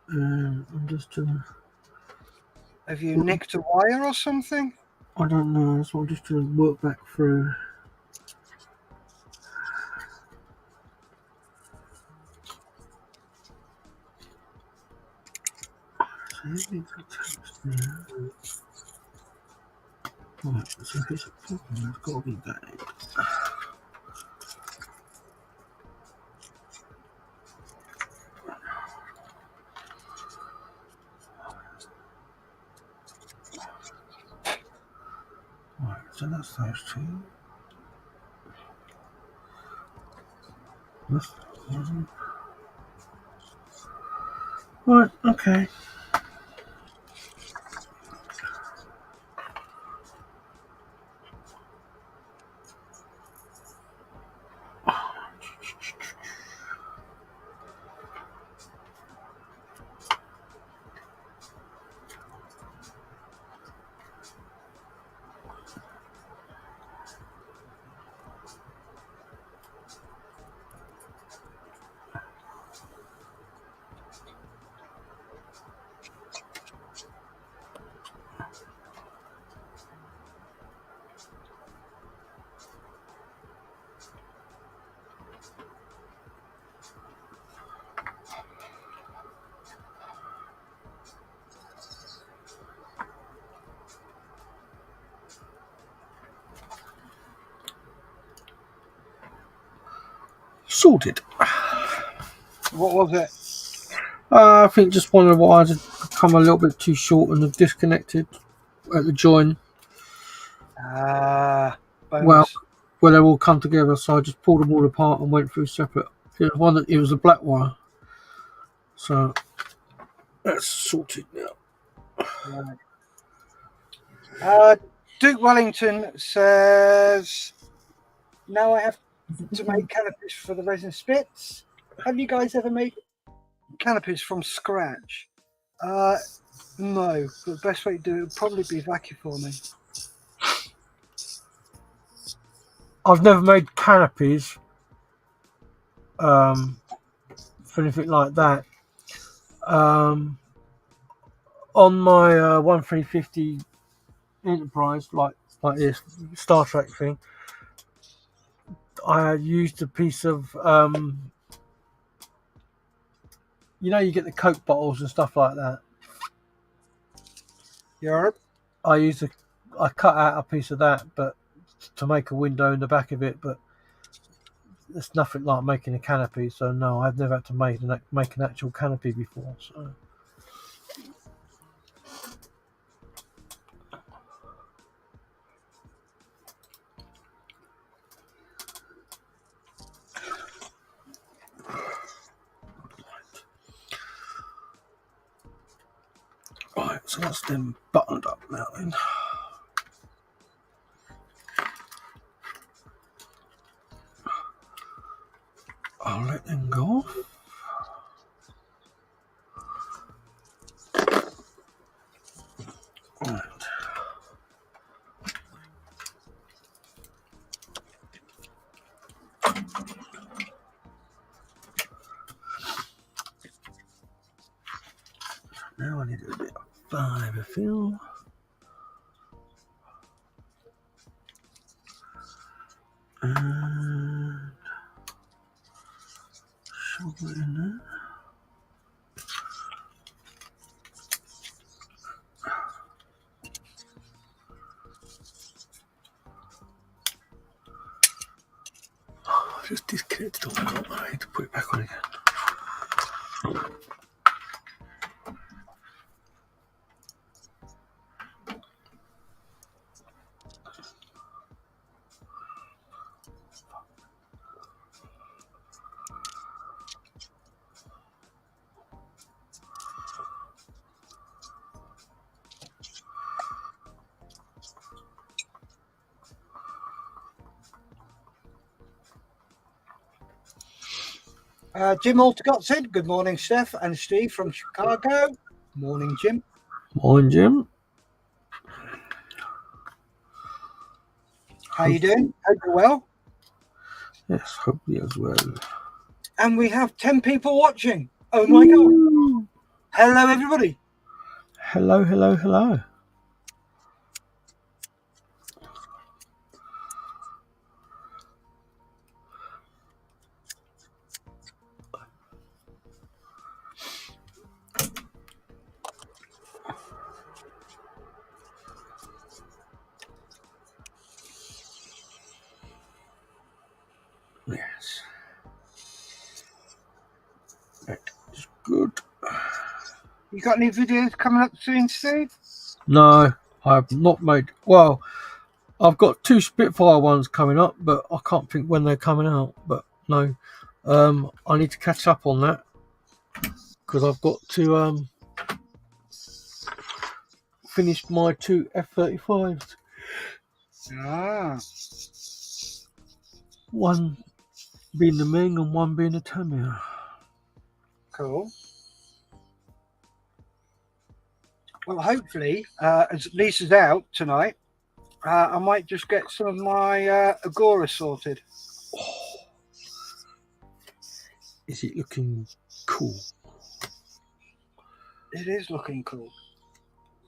Speaker 2: I'm just trying to...
Speaker 1: Have you nicked a wire or something?
Speaker 2: I don't know, so I'm just trying to work back through. Right, so if it's a problem, it's got to be that. Right, so that's those two. That's one. Right, okay. Sorted.
Speaker 1: What was it?
Speaker 2: I think just one of the wires had become a little bit too short and have disconnected at the join.
Speaker 1: Bonus.
Speaker 2: Well, they all come together, so I just pulled them all apart and went through separate. It was a black wire, so that's sorted now.
Speaker 1: Right. Duke Wellington says, now I have to make canopies for the resin spits. Have you guys ever made canopies from scratch? No, but the best way to do it would probably be vacuum forming.
Speaker 2: I've never made canopies for anything like that. On my 1350 Enterprise, like this Star Trek thing, I used a piece of you get the Coke bottles and stuff like that.
Speaker 1: Europe.
Speaker 2: I cut out a piece of that, but to make a window in the back of it, but it's nothing like making a canopy. So no, I've never had to make an actual canopy before. So. Right, so that's them buttoned up now then. I'll let them go. Right. Now I need a bit of fibre fill. And shove it in there. just disconnected all that. I need to put it back on again.
Speaker 1: Jim Altercott said, good morning, Steff and Steve from Chicago. Morning, Jim.
Speaker 2: Morning, Jim.
Speaker 1: How you doing? Hope you're well.
Speaker 2: Yes, hopefully as well.
Speaker 1: And we have 10 people watching. Oh my God. Hello, everybody.
Speaker 2: Hello, hello, hello. Yes. That is good.
Speaker 1: You got any videos coming up soon, Steve?
Speaker 2: No, I've not made. Well, I've got 2 Spitfire ones coming up, but I can't think when they're coming out. But no, I need to catch up on that because I've got to finish my 2 F-35s.
Speaker 1: Ah,
Speaker 2: One being the Ming and one being the Tamir.
Speaker 1: cool. Well, hopefully, as Lisa's out tonight, I might just get some of my Agora sorted.
Speaker 2: Is it looking cool?
Speaker 1: It is looking cool.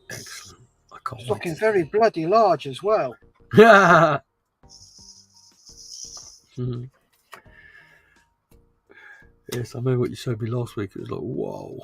Speaker 2: Excellent. I can't
Speaker 1: It's
Speaker 2: wait.
Speaker 1: looking very bloody large as well.
Speaker 2: Yeah. Yes, I remember what you showed me last week. It was like, whoa.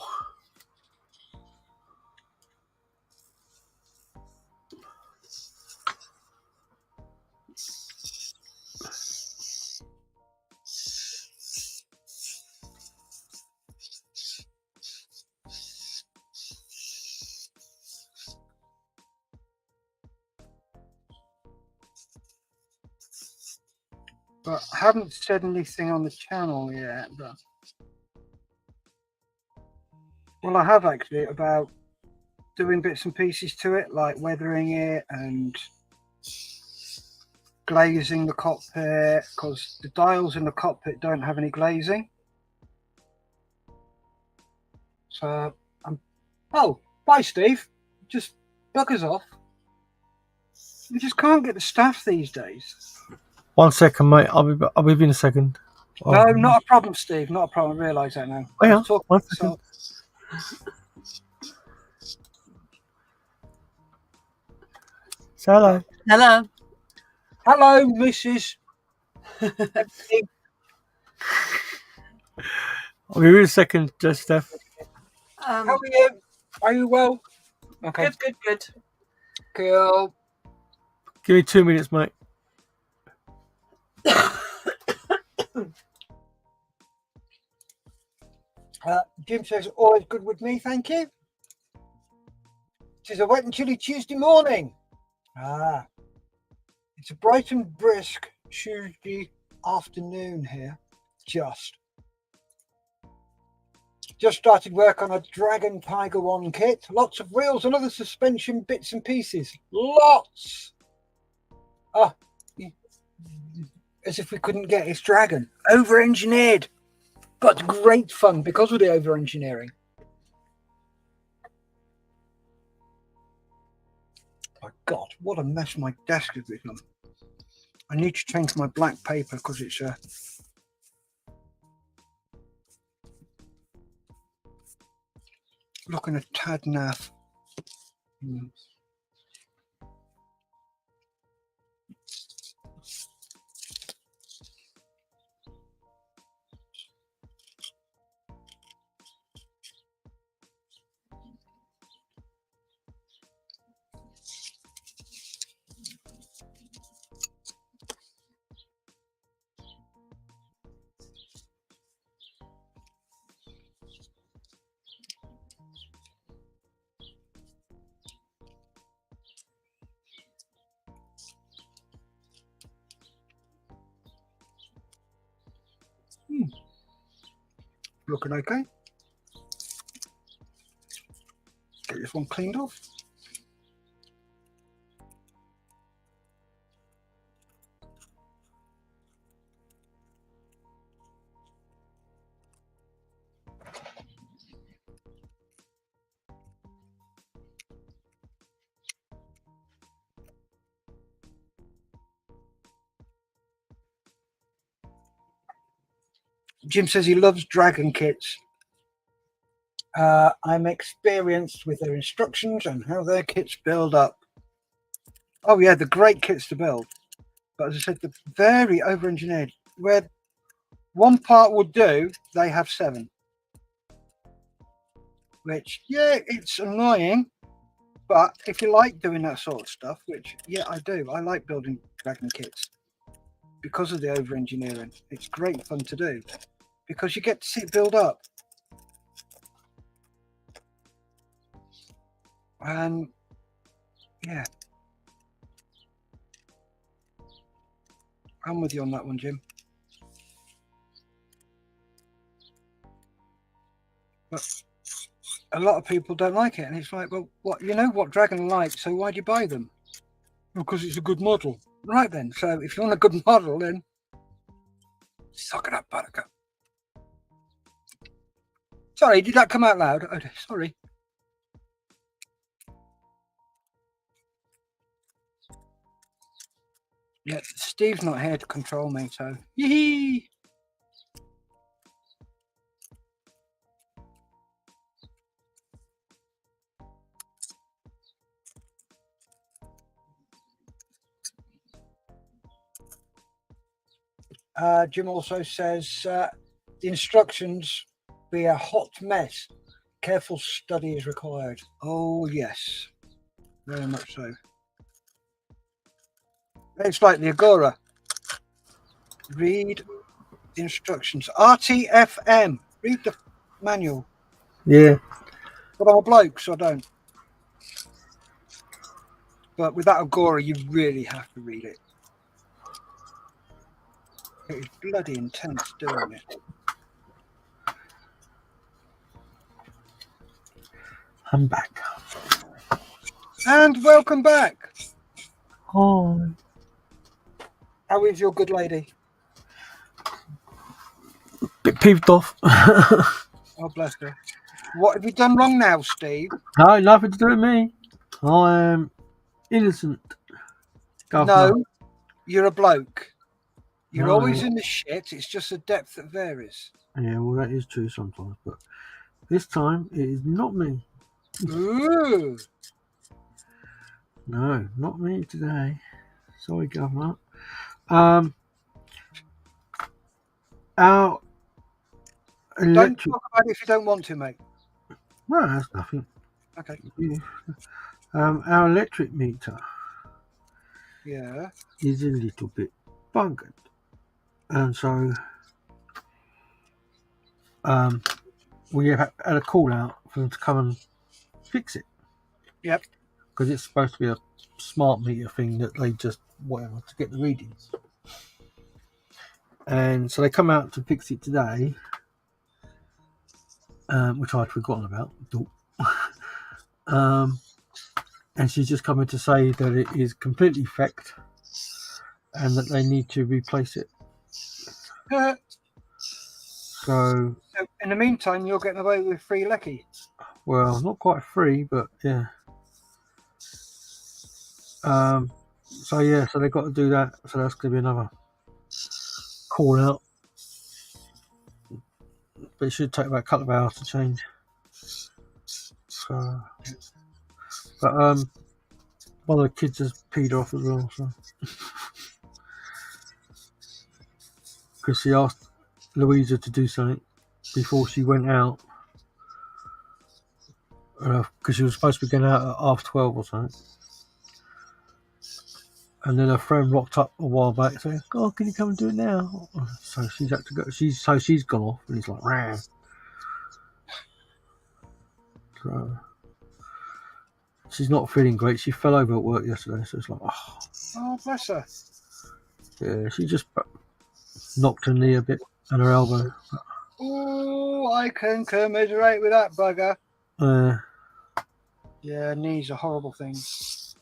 Speaker 1: But I haven't said anything on the channel yet. But well, I have actually, about doing bits and pieces to it, like weathering it and glazing the cockpit, because the dials in the cockpit don't have any glazing. So oh, bye, Steve. Just buggers off. You just can't get the staff these days.
Speaker 2: 1 second, mate. I'll be with you in a second.
Speaker 1: No, not a problem, Steve. Not a problem. I realise that now.
Speaker 2: Oh, yeah.
Speaker 1: I was talking
Speaker 2: 1
Speaker 1: to
Speaker 2: second. Say hello.
Speaker 4: Hello.
Speaker 1: hello, Mrs.
Speaker 2: I'll be with you in a second, just Steph.
Speaker 1: How are you? Are you well? Okay,
Speaker 4: Good.
Speaker 1: cool.
Speaker 2: Give me 2 minutes, mate.
Speaker 1: Jim says, always good with me, thank you. It is a wet and chilly Tuesday morning. It's a bright and brisk Tuesday afternoon here. Just started work on a Dragon Tiger 1 kit. Lots of wheels and other suspension bits and pieces. Lots! As if we couldn't get his Dragon. Over-engineered. But great fun because of the over-engineering. My God, what a mess my desk has become. I need to change my black paper because it's looking a tad naff. Looking okay. Get this one cleaned off. Jim says he loves dragon kits. I'm experienced with their instructions and how their kits build up. Oh yeah, the great kits to build. But as I said, they're very over-engineered. Where one part would do, they have 7. Which, yeah, it's annoying. But if you like doing that sort of stuff, which, yeah, I do. I like building dragon kits. Because of the over-engineering. It's great fun to do. Because you get to see it build up. And, yeah. I'm with you on that one, Jim. But a lot of people don't like it. And it's like, well, what, you know what Dragon likes, so why do you buy them? Because it's a good model. Right then. So if you want a good model, then suck it up, Buttercup. Sorry, did that come out loud? Oh, sorry. Yeah, Steve's not here to control me, so yee. Jim also says the instructions be a hot mess. Careful study is required. Oh yes, very much so. It's like the Agora. Read the instructions. RTFM. Read the manual.
Speaker 2: Yeah.
Speaker 1: But I'm a bloke, so I don't. But with that Agora, you really have to read it. It is bloody intense doing it.
Speaker 2: I'm back.
Speaker 1: And welcome back.
Speaker 2: Hi.
Speaker 1: How is your good lady?
Speaker 2: Bit peeved off.
Speaker 1: Oh, bless her. What have you done wrong now, Steve?
Speaker 2: No, nothing to do with me. I am innocent. Governor.
Speaker 1: No, you're a bloke. You're
Speaker 2: No.
Speaker 1: always in the shit. It's just the depth that varies.
Speaker 2: Yeah, well, that is true sometimes, but this time it is not me.
Speaker 1: Ooh.
Speaker 2: No, not me today. Sorry, Governor. Our
Speaker 1: Don't
Speaker 2: electric.
Speaker 1: talk about it if you don't want to, mate.
Speaker 2: Well, that's nothing.
Speaker 1: Okay.
Speaker 2: Yeah. Our electric meter
Speaker 1: Yeah.
Speaker 2: is a little bit buggered, and so we have had a call out for them to come and fix it.
Speaker 1: Yep.
Speaker 2: Because it's supposed to be a smart meter thing that they just whatever to get the readings. And so they come out to fix it today, which I'd forgotten about. And she's just coming to say that it is completely fecked and that they need to replace it. So,
Speaker 1: In the meantime, you're getting away with free lecky.
Speaker 2: well, not quite free, but yeah. So yeah, so they've got to do that. So that's going to be another call out. But it should take about a couple of hours to change. So, but one of the kids has peed off as well. So, because she asked Louisa to do something before she went out, because she was supposed to be going out at 12:30 or something. And then her friend rocked up a while back saying, "Oh, can you come and do it now?" So she's had to go. She's gone off, and he's like, "Ram." So she's not feeling great. She fell over at work yesterday, so it's like, oh.
Speaker 1: Oh, bless her.
Speaker 2: Yeah, she just knocked her knee a bit and her elbow.
Speaker 1: Oh, I can commiserate with that bugger. Yeah, knees are horrible things.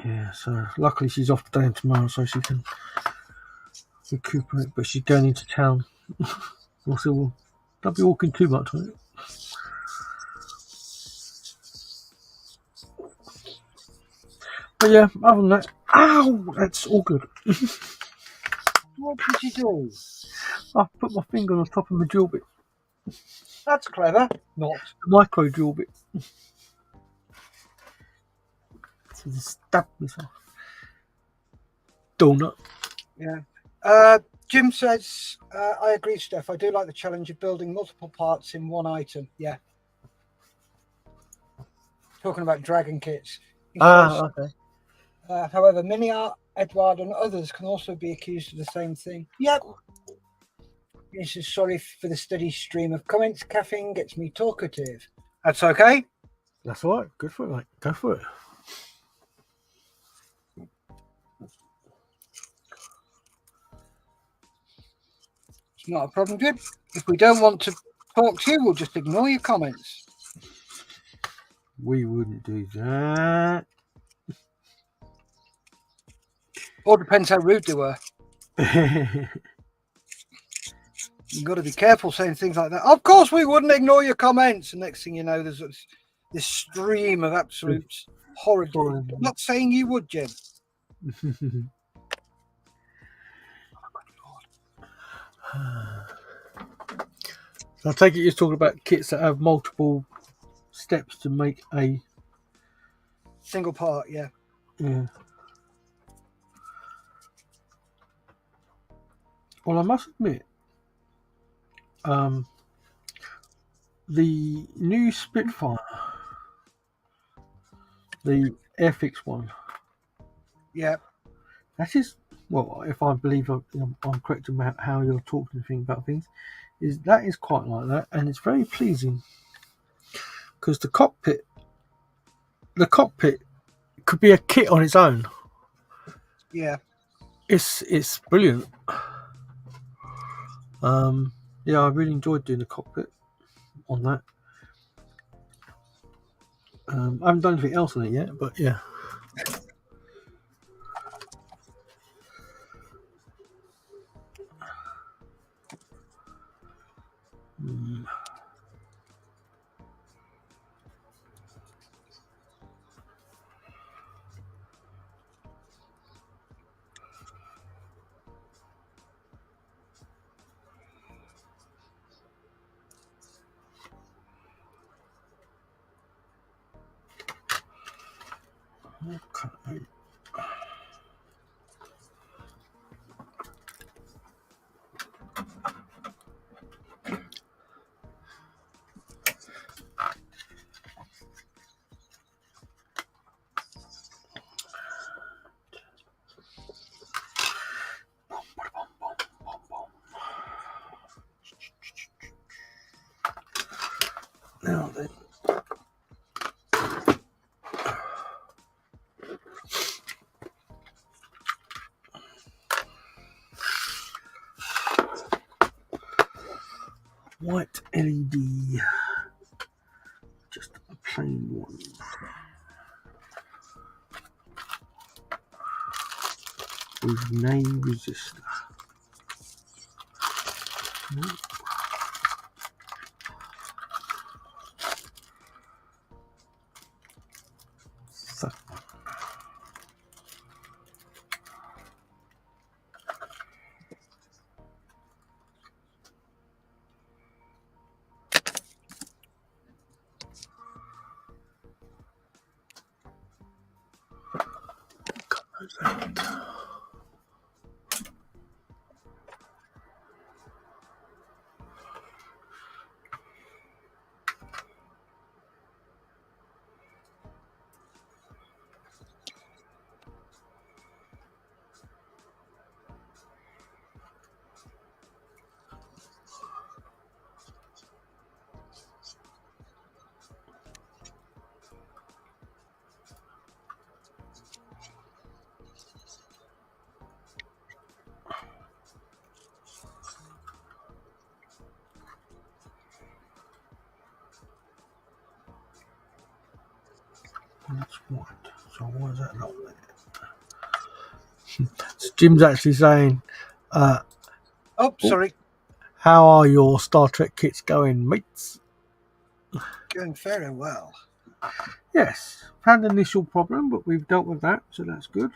Speaker 2: Yeah, so luckily she's off today and tomorrow, so she can recuperate. But she's going into town. Also, we'll not be walking too much on it. But yeah, other than that, ow, that's all good.
Speaker 1: What did you do?
Speaker 2: I put my finger on the top of my drill bit,
Speaker 1: That's clever. Not.
Speaker 2: the micro drill bit. So just stab myself. Donut.
Speaker 1: Yeah. Jim says, I agree, Steff. I do like the challenge of building multiple parts in one item. Yeah. Talking about dragon kits. He says,
Speaker 2: Okay.
Speaker 1: however, Micheal, Edward, and others can also be accused of the same thing. Yep. He says, sorry for the steady stream of comments. Caffeine gets me talkative. That's okay.
Speaker 2: That's all right. Good for it, mate. Go for it.
Speaker 1: It's not a problem, Jim. If we don't want to talk to you, we'll just ignore your comments.
Speaker 2: We wouldn't do that.
Speaker 1: Or depends how rude they were. You've got to be careful saying things like that. Of course we wouldn't ignore your comments. And next thing you know, there's this stream of absolute horror. I'm not saying you would, Jim.
Speaker 2: So I take it you're talking about kits that have multiple steps to make a
Speaker 1: Single part, yeah.
Speaker 2: yeah. Well, I must admit, the new Spitfire, the Airfix one,
Speaker 1: Yeah.
Speaker 2: that is, well, if I believe I'm correct about how you're talking about things, is quite like that, and it's very pleasing because the cockpit could be a kit on its own.
Speaker 1: Yeah.
Speaker 2: It's brilliant. Yeah, I really enjoyed doing the cockpit on that. I haven't done anything else on it yet, but yeah. Okay. Now then. White LED. Just a plain one. With no resistor. So. That's white. So why is that not there? So Jim's actually saying,
Speaker 1: Oh, sorry.
Speaker 2: how are your Star Trek kits going, mates?
Speaker 1: Going very well.
Speaker 2: Yes, had an initial problem, but we've dealt with that, so that's good.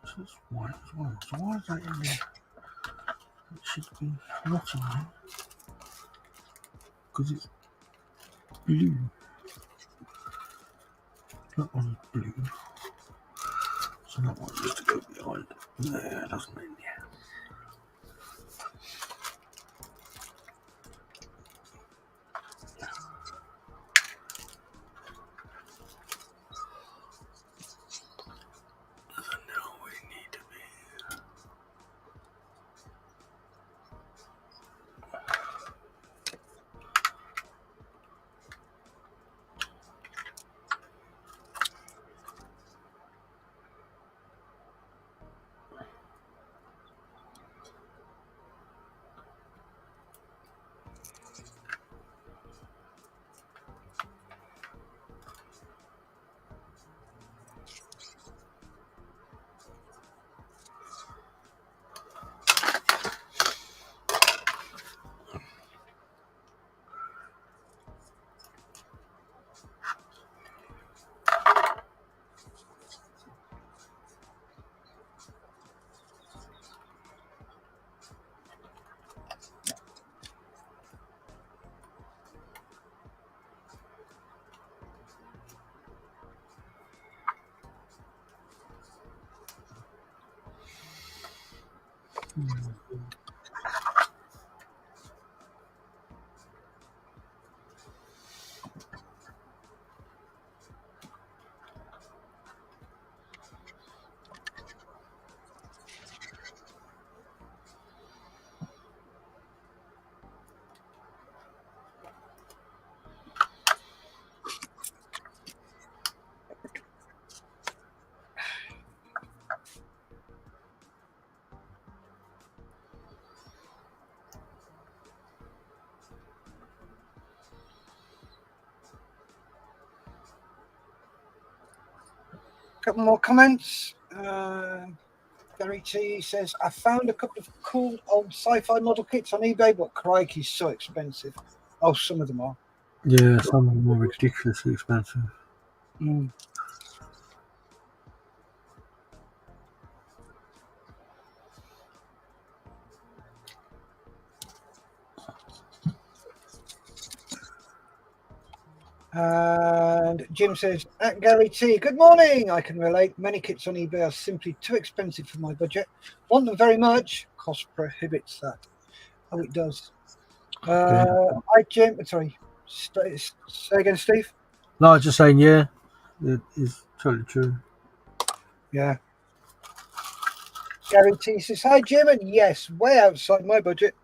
Speaker 2: So it's white as well. So why is that in there? It should be not in there because it's blue. That one's blue, so that one used to go behind there, doesn't it? Yeah. So now we need to be.
Speaker 1: Couple more comments. Gary T says, I found a couple of cool old sci-fi model kits on eBay, but crikey, so expensive. Oh, some of them are.
Speaker 2: Yeah, some of them are ridiculously expensive.
Speaker 1: Mm. And Jim says, at Gary T, good morning. I can relate. Many kits on eBay are simply too expensive for my budget. Want them very much. Cost prohibits that. Oh, it does. Hi, Jim. Sorry. Say again, Steve.
Speaker 2: No, I was just saying, yeah, it is totally true.
Speaker 1: Yeah. Gary T says, hi, Jim. And yes, way outside my budget.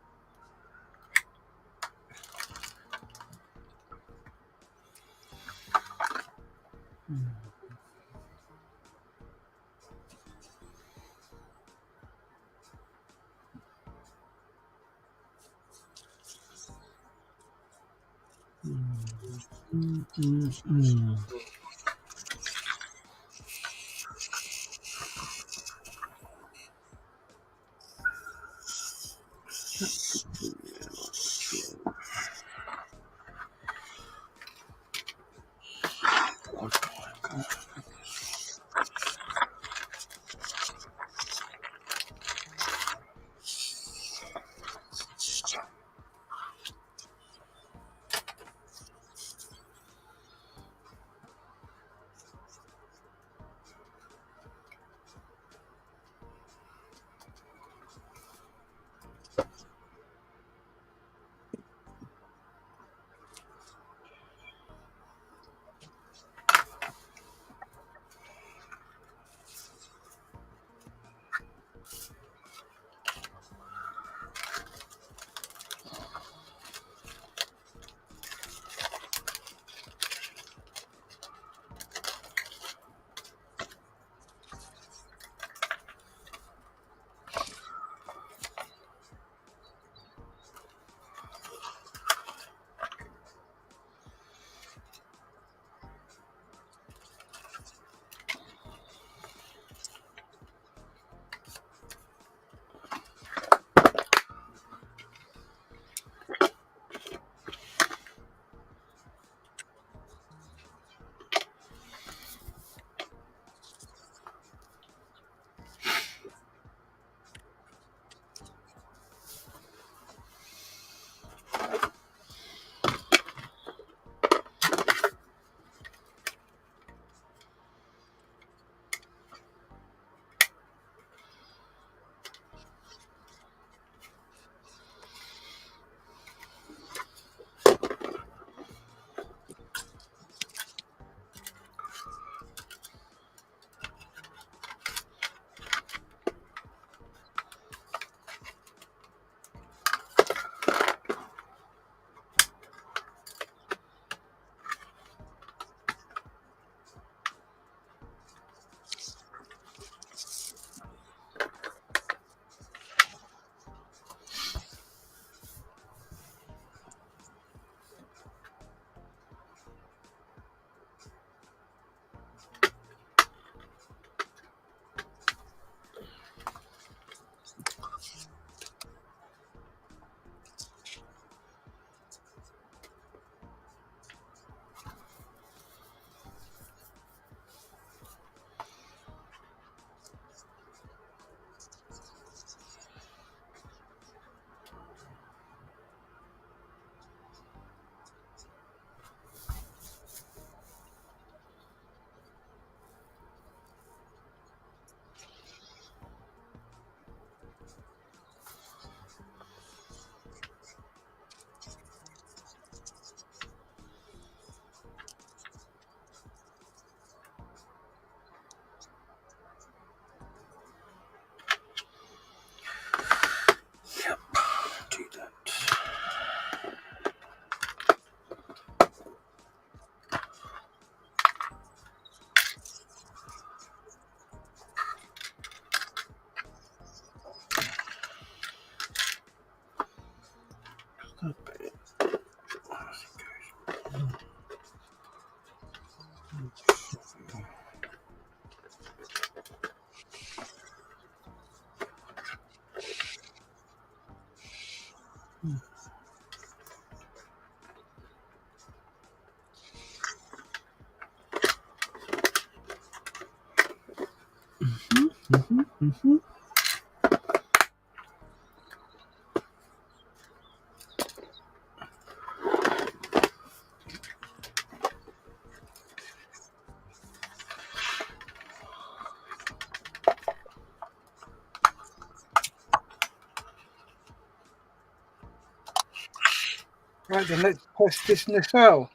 Speaker 1: Right then, let's test this nacelle.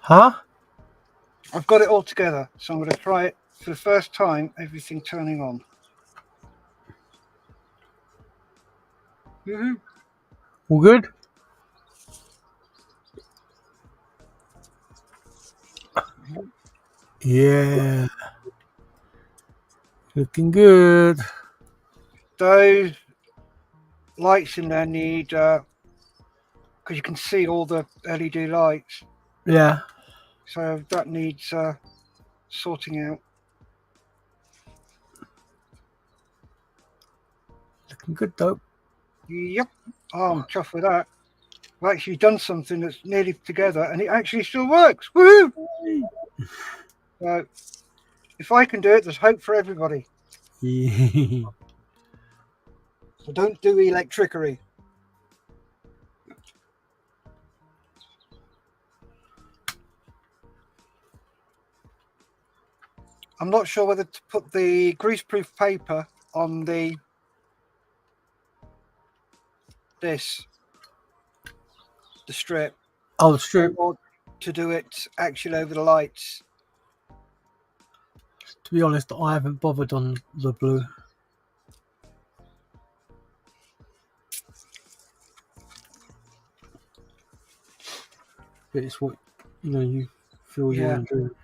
Speaker 2: Huh?
Speaker 1: I've got it all together, so I'm going to try it for the first time, everything turning on. Mm-hmm.
Speaker 2: All good? Yeah. Looking good.
Speaker 1: Those lights in there need, because you can see all the LED lights,
Speaker 2: Yeah.
Speaker 1: so that needs sorting out.
Speaker 2: Looking good though.
Speaker 1: Yep. Oh, I'm chuffed with that. I've actually done something that's nearly together, and it actually still works. Woohoo! So, if I can do it, there's hope for everybody.
Speaker 2: Yeah.
Speaker 1: So don't do electricery. I'm not sure whether to put the greaseproof paper on the strip,
Speaker 2: Oh, the strip.
Speaker 1: or to do it actually over the lights.
Speaker 2: To be honest, I haven't bothered on the blue. But it's what you feel you
Speaker 1: Yeah.
Speaker 2: want to do.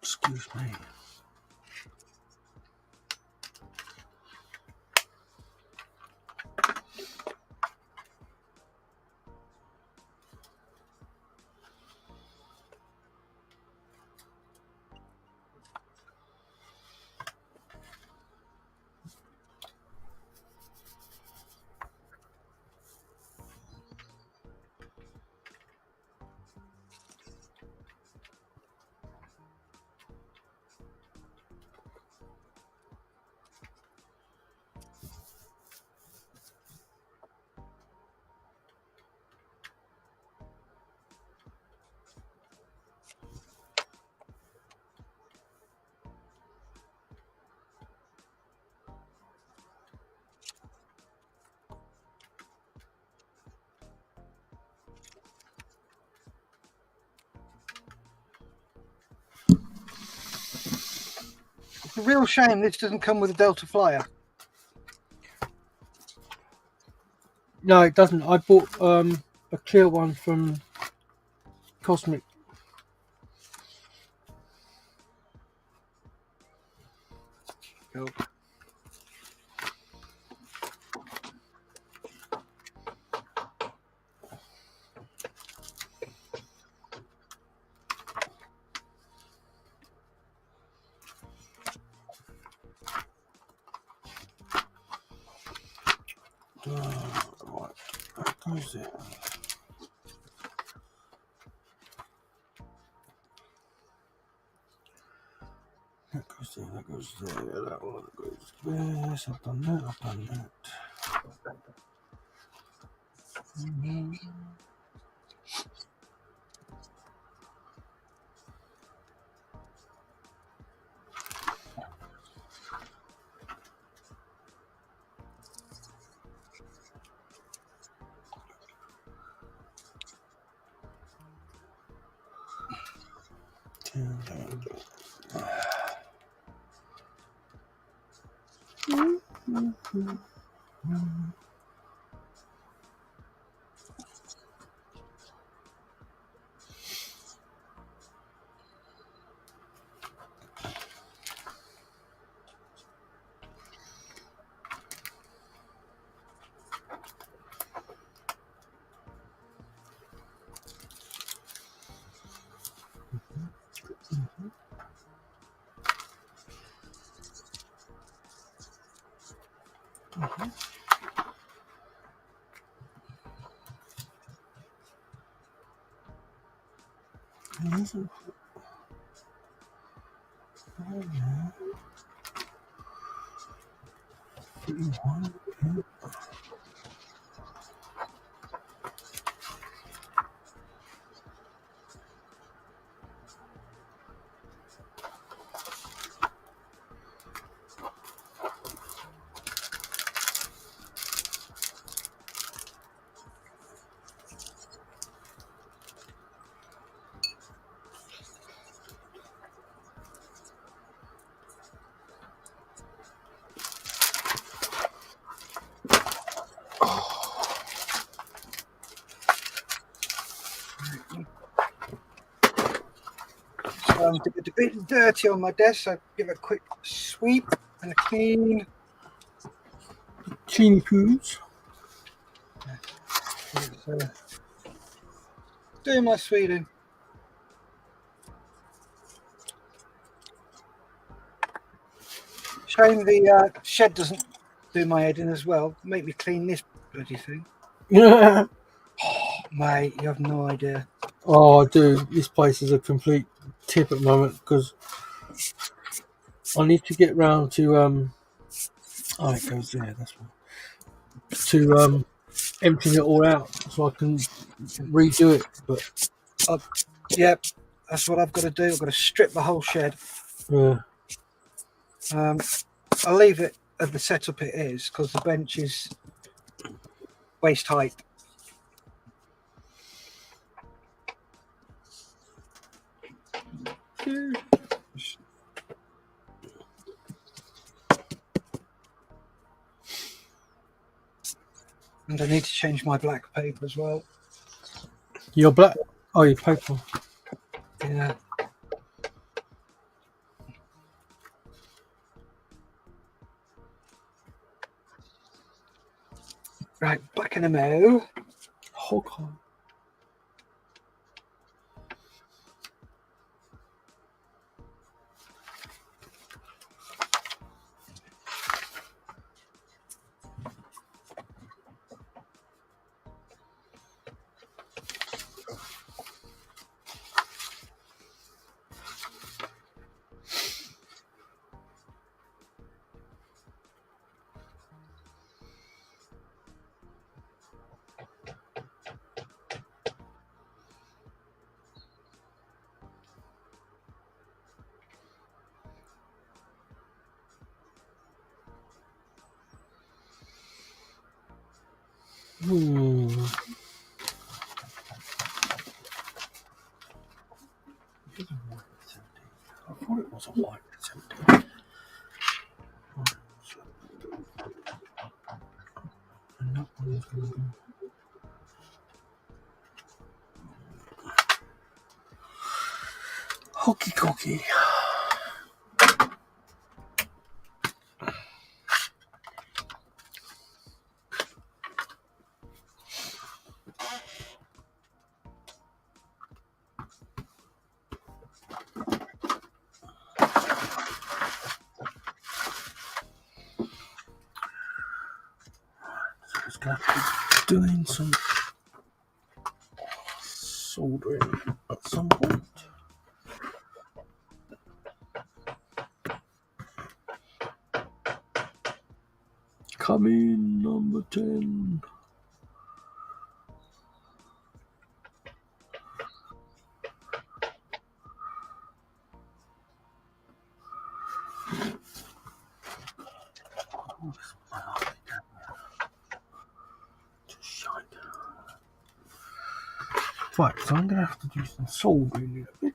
Speaker 2: Excuse me.
Speaker 1: It's a real shame this doesn't come with a Delta Flyer.
Speaker 2: No, it doesn't. I bought a clear one from Cosmic.
Speaker 1: Oh.
Speaker 2: That goes there, that goes there, that one goes there. Yes, I've done that, I've done that.
Speaker 1: So I'm a bit dirty on my desk, so give it a quick sweep and a clean.
Speaker 2: Teeny poos.
Speaker 1: Doing my sweeping. Shame the shed doesn't do my head in as well. Make me clean this bloody thing.
Speaker 2: Yeah.
Speaker 1: Oh, mate, you have no idea.
Speaker 2: Oh, dude, this place is a complete tip at the moment because I need to get round to oh, it goes there. That's one. To emptying it all out so I can redo it. But
Speaker 1: Yep, that's what I've got to do. I've got to strip the whole shed.
Speaker 2: yeah,
Speaker 1: I'll leave it at the setup it is because the bench is waist height. And I need to change my black paper as well.
Speaker 2: you're black. Oh, your paper.
Speaker 1: Yeah. Right, back in a mo.
Speaker 2: Okay. I thought it was a white 70. And that one is going to go. Hokey cokey. So it's going to be doing some soldering at some point. Come in, number 10. Right, so I'm going to have to do some soldering in a bit.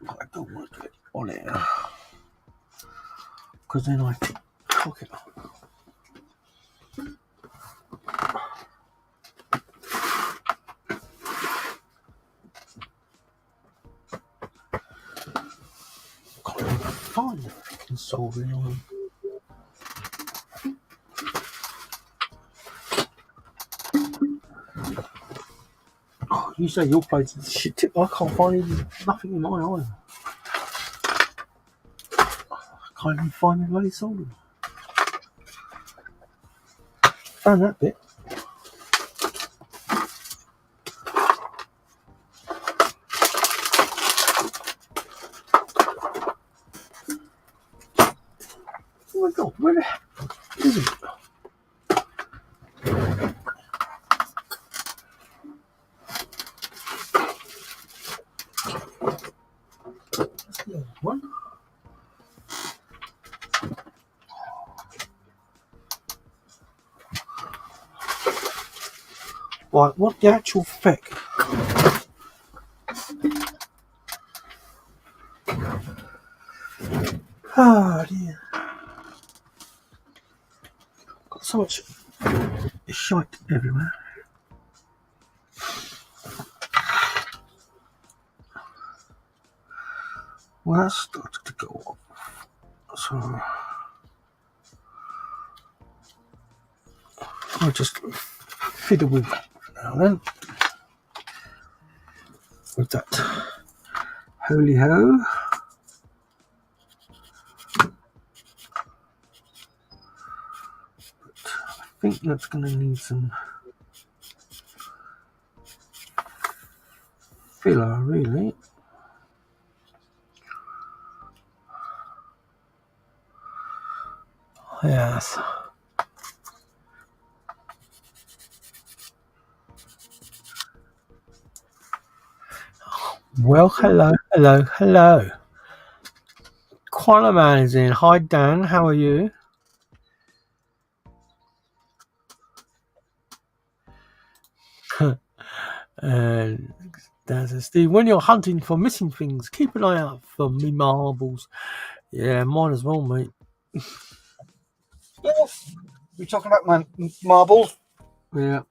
Speaker 2: I don't want to get on it because then I can cock it up. Can't even find the freaking soldering on. Oh, you say your place is shit tip. I can't find nothing in mine either. I can't even find the bloody soldering. Found that bit. Oh my god, where the heck is it? That's the other one. Right, what the actual feck? Ah, dear. Got so much shite everywhere. Well, that's started to go off. So I'll just fiddle with that now then. With that holy ho. I think that's going to need some filler, really. Yes. Well, hello, hello, hello. Koala Man is in. Hi, Dan. How are you? And Dan says, Steve, when you're hunting for missing things, keep an eye out for me marbles. Yeah, mine as well, mate.
Speaker 1: We're talking about my marbles.
Speaker 2: Yeah.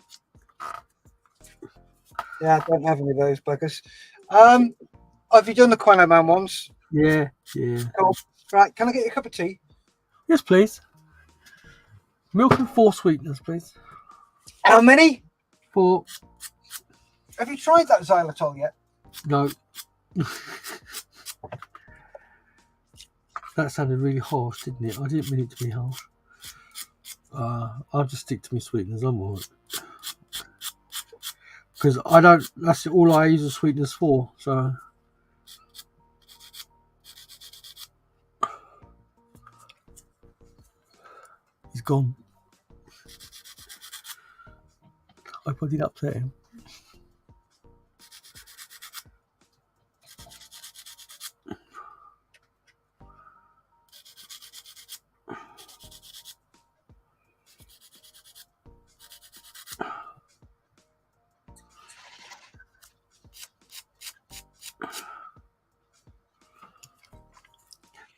Speaker 1: Yeah, I don't have any of those buggers. Have you done the Quino Man ones?
Speaker 2: Yeah, yeah.
Speaker 1: Cool. Right, can I get you a cup of tea?
Speaker 2: Yes, please. Milk and 4 sweeteners, please.
Speaker 1: How many?
Speaker 2: 4.
Speaker 1: Have you tried that xylitol yet?
Speaker 2: No. That sounded really harsh, didn't it? I didn't mean it to be harsh. I'll just stick to my sweeteners, I'm alright. Because I don't, that's all I use the sweeteners for, so. He's gone. I put it upset him.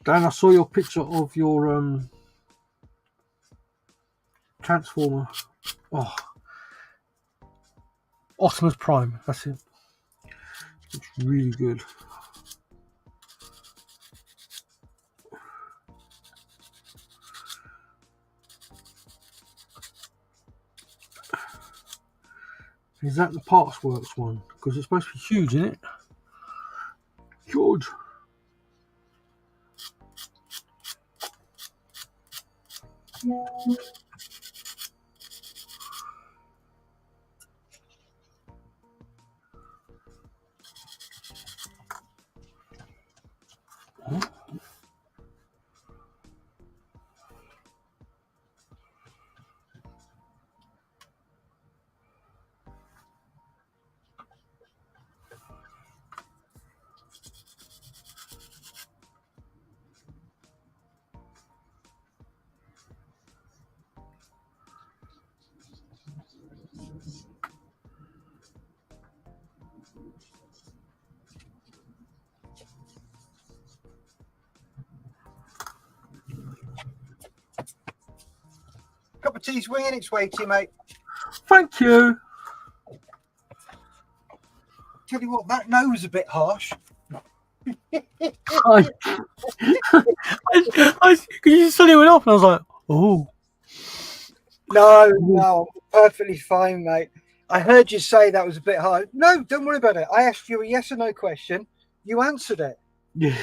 Speaker 2: Dan, I saw your picture of your transformer. Oh, Optimus Prime. That's it. It's really good. Is that the Parts Works one? Because it's supposed to be huge, isn't it? Huge.
Speaker 1: of tea's winging its way to you, mate.
Speaker 2: Thank you.
Speaker 1: Tell you what, that nose a bit harsh.
Speaker 2: I, cause you suddenly went off, and I was like, "Oh,
Speaker 1: No, perfectly fine, mate. I heard you say that was a bit hard. No, don't worry about it. I asked you a yes or no question. You answered it.
Speaker 2: yeah."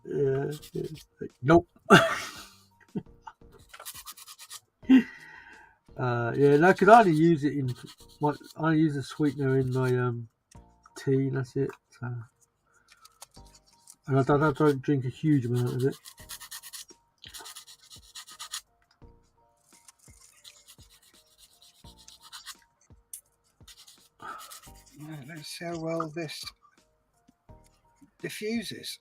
Speaker 2: Yeah. Nope. Yeah, no, because I only use it in I use a sweetener in my tea, and that's it. So, and I don't drink a huge amount of it.
Speaker 1: Right, let's see how well this diffuses.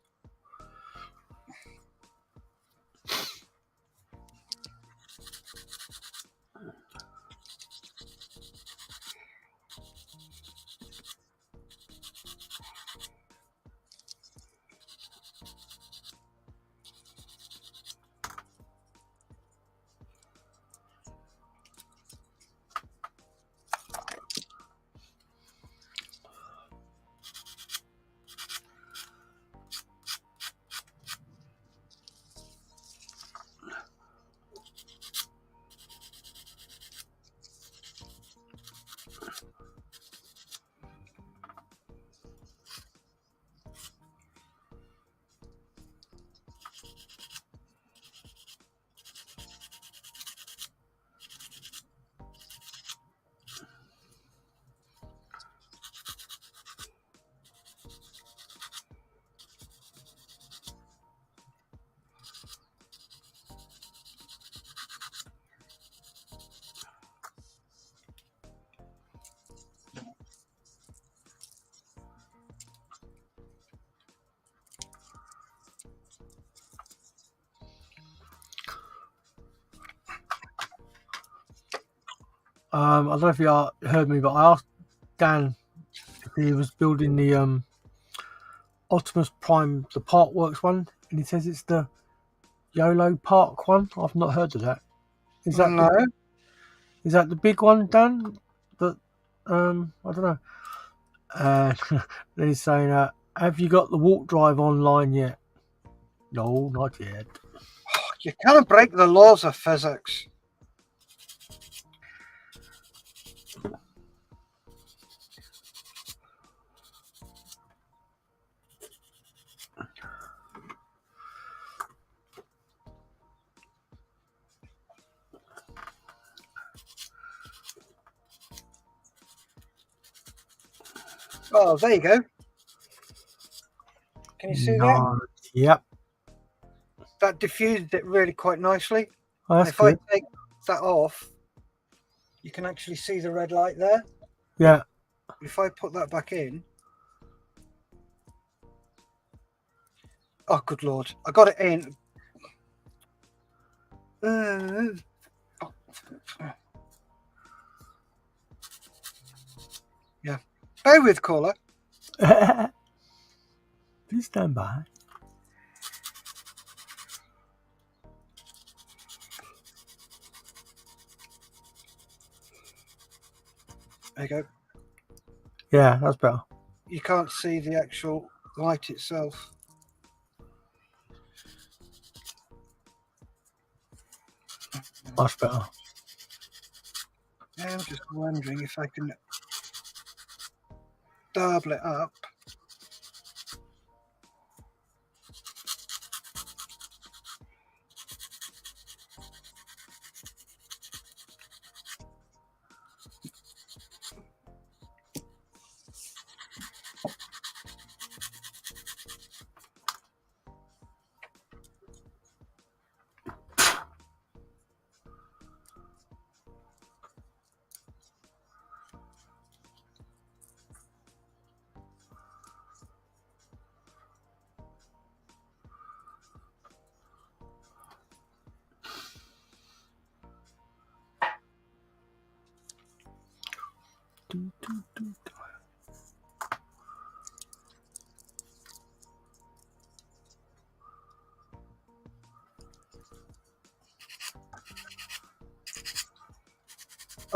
Speaker 2: I don't know if you heard me, but I asked Dan if he was building the Optimus Prime, the Parkworks one, and he says it's the YOLO Park one. I've not heard of that. Is that
Speaker 1: No.
Speaker 2: is that the big one, Dan? That I don't know. Then he's saying, "Have you got the warp drive online yet?" No, not yet.
Speaker 1: You can't break the laws of physics. Oh, there you go. Can you see that?
Speaker 2: No. Yep.
Speaker 1: That diffused it really quite nicely.
Speaker 2: Oh, that's
Speaker 1: If
Speaker 2: good.
Speaker 1: I take that off, you can actually see the red light there.
Speaker 2: Yeah.
Speaker 1: If I put that back in, oh good lord, I got it in. Yeah, bear with, caller.
Speaker 2: Please stand by.
Speaker 1: There you go.
Speaker 2: Yeah, that's better.
Speaker 1: You can't see the actual light itself.
Speaker 2: Much better.
Speaker 1: I'm just wondering if I can double it up.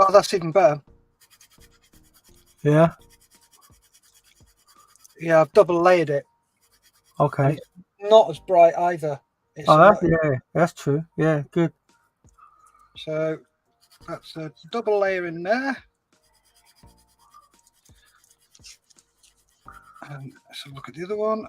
Speaker 1: Oh, that's even better.
Speaker 2: Yeah.
Speaker 1: Yeah, I've double layered it.
Speaker 2: Okay.
Speaker 1: It's not as bright either. It's
Speaker 2: Oh,
Speaker 1: a
Speaker 2: that's,
Speaker 1: lot.
Speaker 2: yeah, that's true. Yeah, good.
Speaker 1: So that's a double layer in there. And let's have a look at the other one.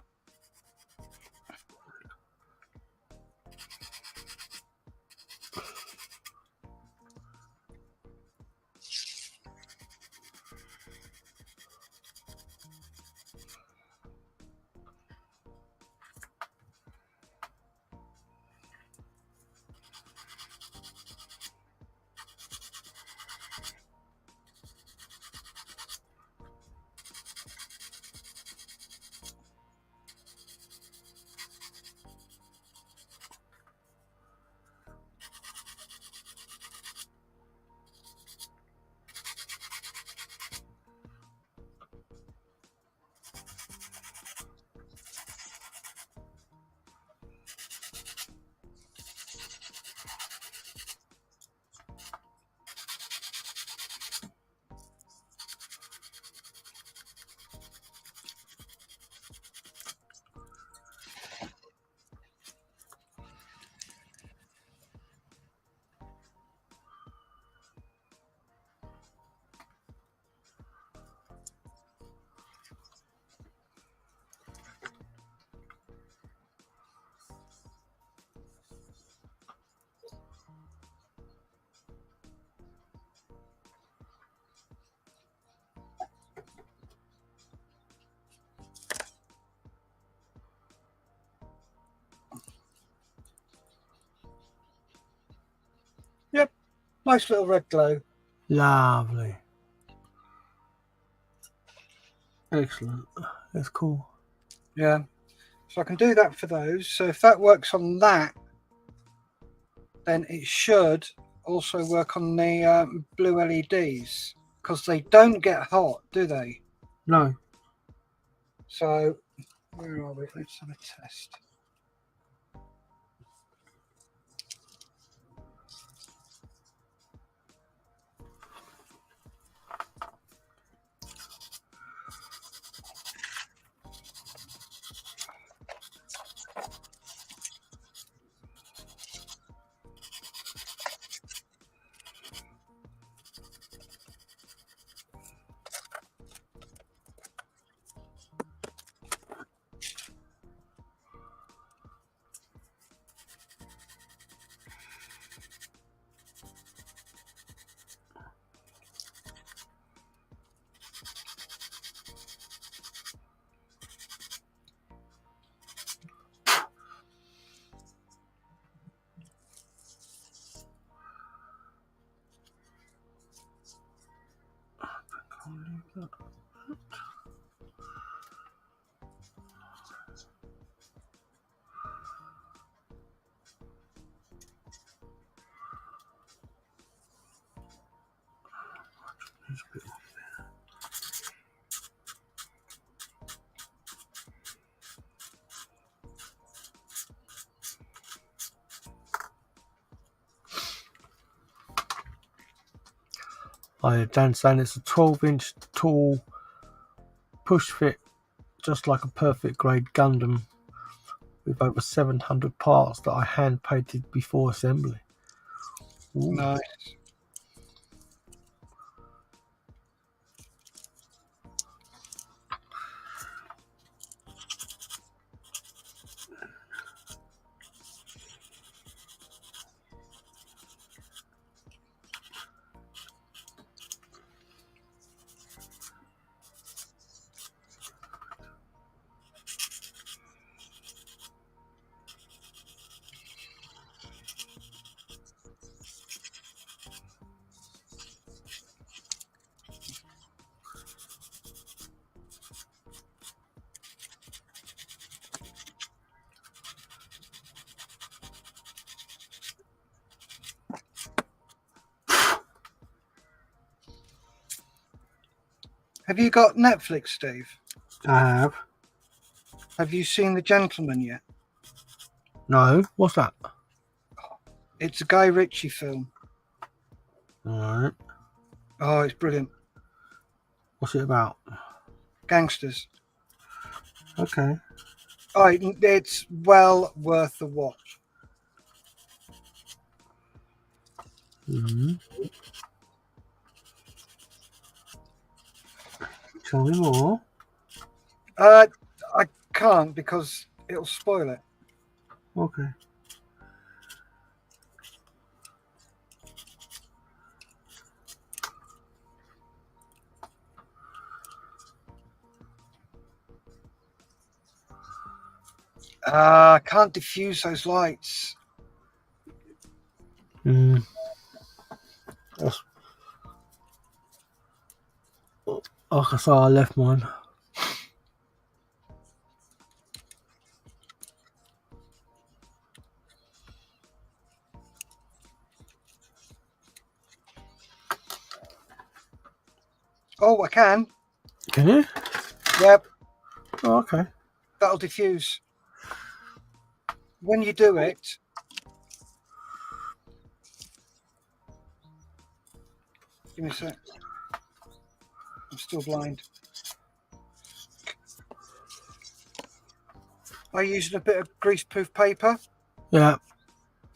Speaker 1: Yep, nice little red glow.
Speaker 2: Lovely. Excellent. That's cool.
Speaker 1: Yeah, so I can do that for those. So if that works on that, then it should also work on the blue LEDs, because they don't get hot, do they?
Speaker 2: No.
Speaker 1: So where are we? Let's have a test.
Speaker 2: Dan's saying it's a 12-inch tall push fit, just like a perfect grade Gundam, with over 700 parts that I hand painted before assembly. Ooh.
Speaker 1: Nice. Have you got Netflix, Steve?
Speaker 2: I have.
Speaker 1: Have you seen The Gentleman yet?
Speaker 2: No? What's that?
Speaker 1: It's a Guy Ritchie film.
Speaker 2: Alright.
Speaker 1: Oh, it's brilliant.
Speaker 2: What's it about?
Speaker 1: Gangsters.
Speaker 2: Okay.
Speaker 1: Oh, it's well worth the watch.
Speaker 2: Mm-hmm. Tell me more.
Speaker 1: I can't because it'll spoil it.
Speaker 2: Okay.
Speaker 1: I can't diffuse those lights.
Speaker 2: Mm. That's, like I say, I left mine.
Speaker 1: Oh, I can.
Speaker 2: Can you?
Speaker 1: Yep,
Speaker 2: Oh, okay.
Speaker 1: that'll diffuse. When you do it, give me a sec. I'm still blind. I'm using a bit of greaseproof paper,
Speaker 2: Yeah.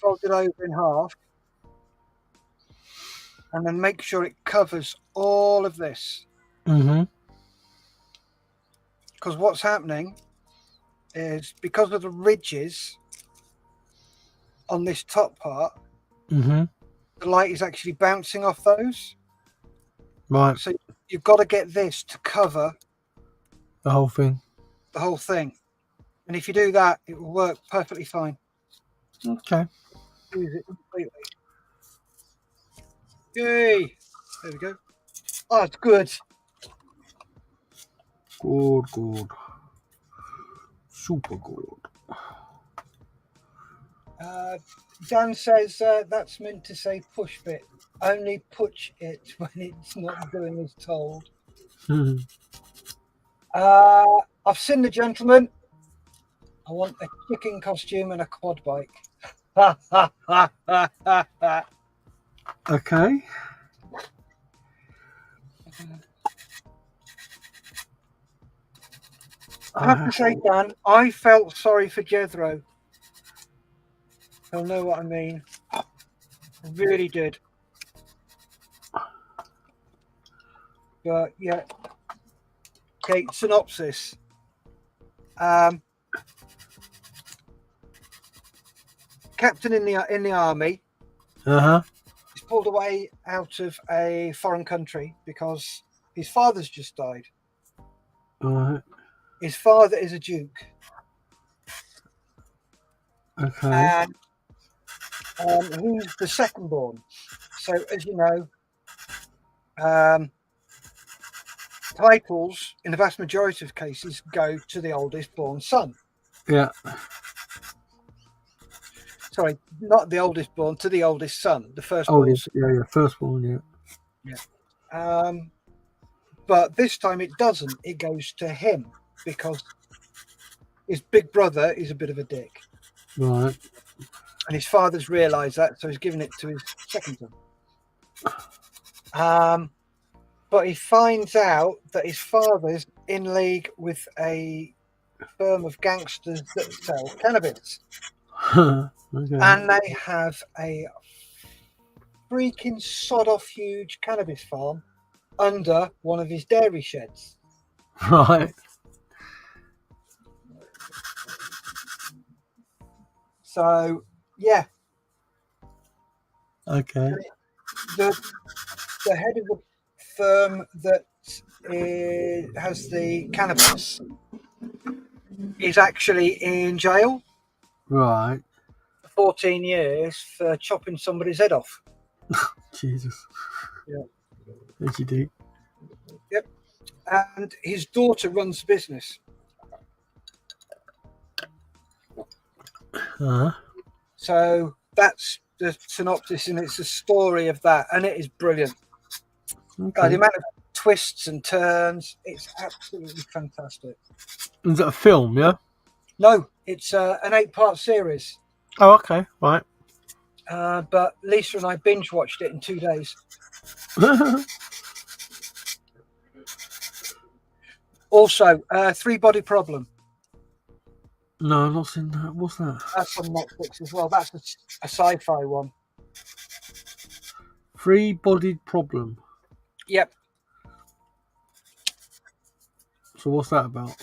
Speaker 1: fold it over in half, and then make sure it covers all of this.
Speaker 2: Mm-hmm.
Speaker 1: Because what's happening is because of the ridges on this top part,
Speaker 2: Mm-hmm.
Speaker 1: the light is actually bouncing off those.
Speaker 2: Right.
Speaker 1: So you've got to get this to cover
Speaker 2: The whole thing.
Speaker 1: the whole thing. And if you do that, it will work perfectly fine.
Speaker 2: Okay.
Speaker 1: Use it completely. Yay! There we go. Oh, it's good.
Speaker 2: Good, good. Super good.
Speaker 1: Dan says that's meant to say push bit. Only push it when it's not doing as told.
Speaker 2: Mhm.
Speaker 1: I've seen the gentleman. I want a chicken costume and a quad bike.
Speaker 2: Okay.
Speaker 1: I have to say, Dan, I felt sorry for Jethro. He'll know what I mean. I really did. But yeah. Okay, synopsis. Captain in the army
Speaker 2: Uh-huh.
Speaker 1: is pulled away out of a foreign country because his father's just died.
Speaker 2: Right.
Speaker 1: His father is a duke,
Speaker 2: Okay.
Speaker 1: and he's the second born. So, as you know, titles in the vast majority of cases go to the oldest born son.
Speaker 2: Yeah.
Speaker 1: Sorry, not the oldest born, to the oldest son, the first
Speaker 2: Oh,
Speaker 1: born.
Speaker 2: yeah. First one, yeah.
Speaker 1: But this time it doesn't. It goes to him because his big brother is a bit of a dick.
Speaker 2: Right.
Speaker 1: And his father's realised that, so he's given it to his second son. But he finds out that his father's in league with a firm of gangsters that sell cannabis.
Speaker 2: Okay.
Speaker 1: And they have a freaking sod-off huge cannabis farm under one of his dairy sheds.
Speaker 2: Right.
Speaker 1: So, yeah.
Speaker 2: Okay.
Speaker 1: The head of the firm that has the cannabis is actually in jail
Speaker 2: Right.
Speaker 1: for 14 years for chopping somebody's head off.
Speaker 2: Jesus.
Speaker 1: Yeah.
Speaker 2: As you do.
Speaker 1: Yep. And his daughter runs the business.
Speaker 2: Uh-huh.
Speaker 1: So that's the synopsis, and it's a story of that, and it is brilliant.
Speaker 2: Okay.
Speaker 1: The amount of twists and turns, it's absolutely fantastic.
Speaker 2: Is that a film, yeah?
Speaker 1: No, it's an 8-part series.
Speaker 2: Oh, okay. Right.
Speaker 1: But Lisa and I binge watched it in 2 days. Also, Three Body Problem.
Speaker 2: No, I've not seen that. What's that?
Speaker 1: That's on Netflix as well. That's a sci-fi one.
Speaker 2: Three-bodied problem.
Speaker 1: Yep.
Speaker 2: So what's that about?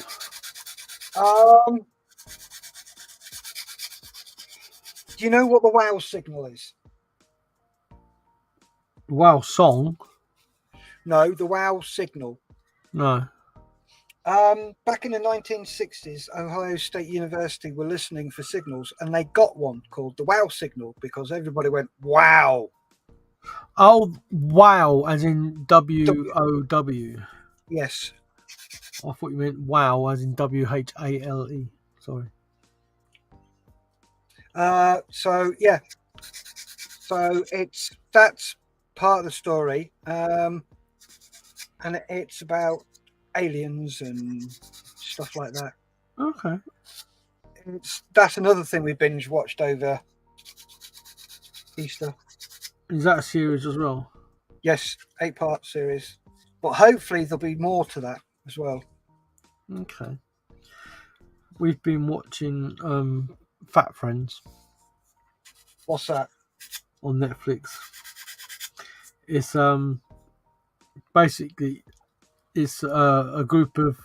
Speaker 1: Do you know what the wow signal is?
Speaker 2: Wow, song?
Speaker 1: No, the wow signal.
Speaker 2: No.
Speaker 1: Back in the 1960s, Ohio State University were listening for signals, and they got one called the wow signal because everybody went, wow.
Speaker 2: Oh, wow, as in W-O-W.
Speaker 1: Yes.
Speaker 2: I thought you meant wow, as in W-H-A-L-E. Sorry.
Speaker 1: So that's part of the story, and it's about aliens and stuff like that.
Speaker 2: Okay.
Speaker 1: That's another thing we binge watched over Easter.
Speaker 2: Is that a series as well?
Speaker 1: Yes, 8-part series, but hopefully there'll be more to that as well.
Speaker 2: Okay. We've been watching Fat Friends
Speaker 1: What's that?
Speaker 2: on Netflix. It's basically it's a group of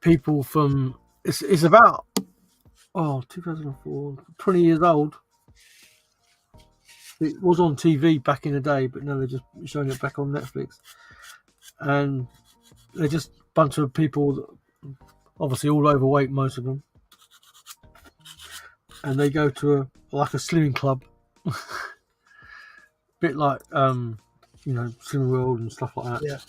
Speaker 2: people from it's about 2004, 20 years old. It was on TV back in the day, but now they're just showing it back on Netflix, and they're just a bunch of people that, obviously all overweight, most of them, and they go to a slimming club, bit like Slimming World and stuff like that.
Speaker 1: Yeah.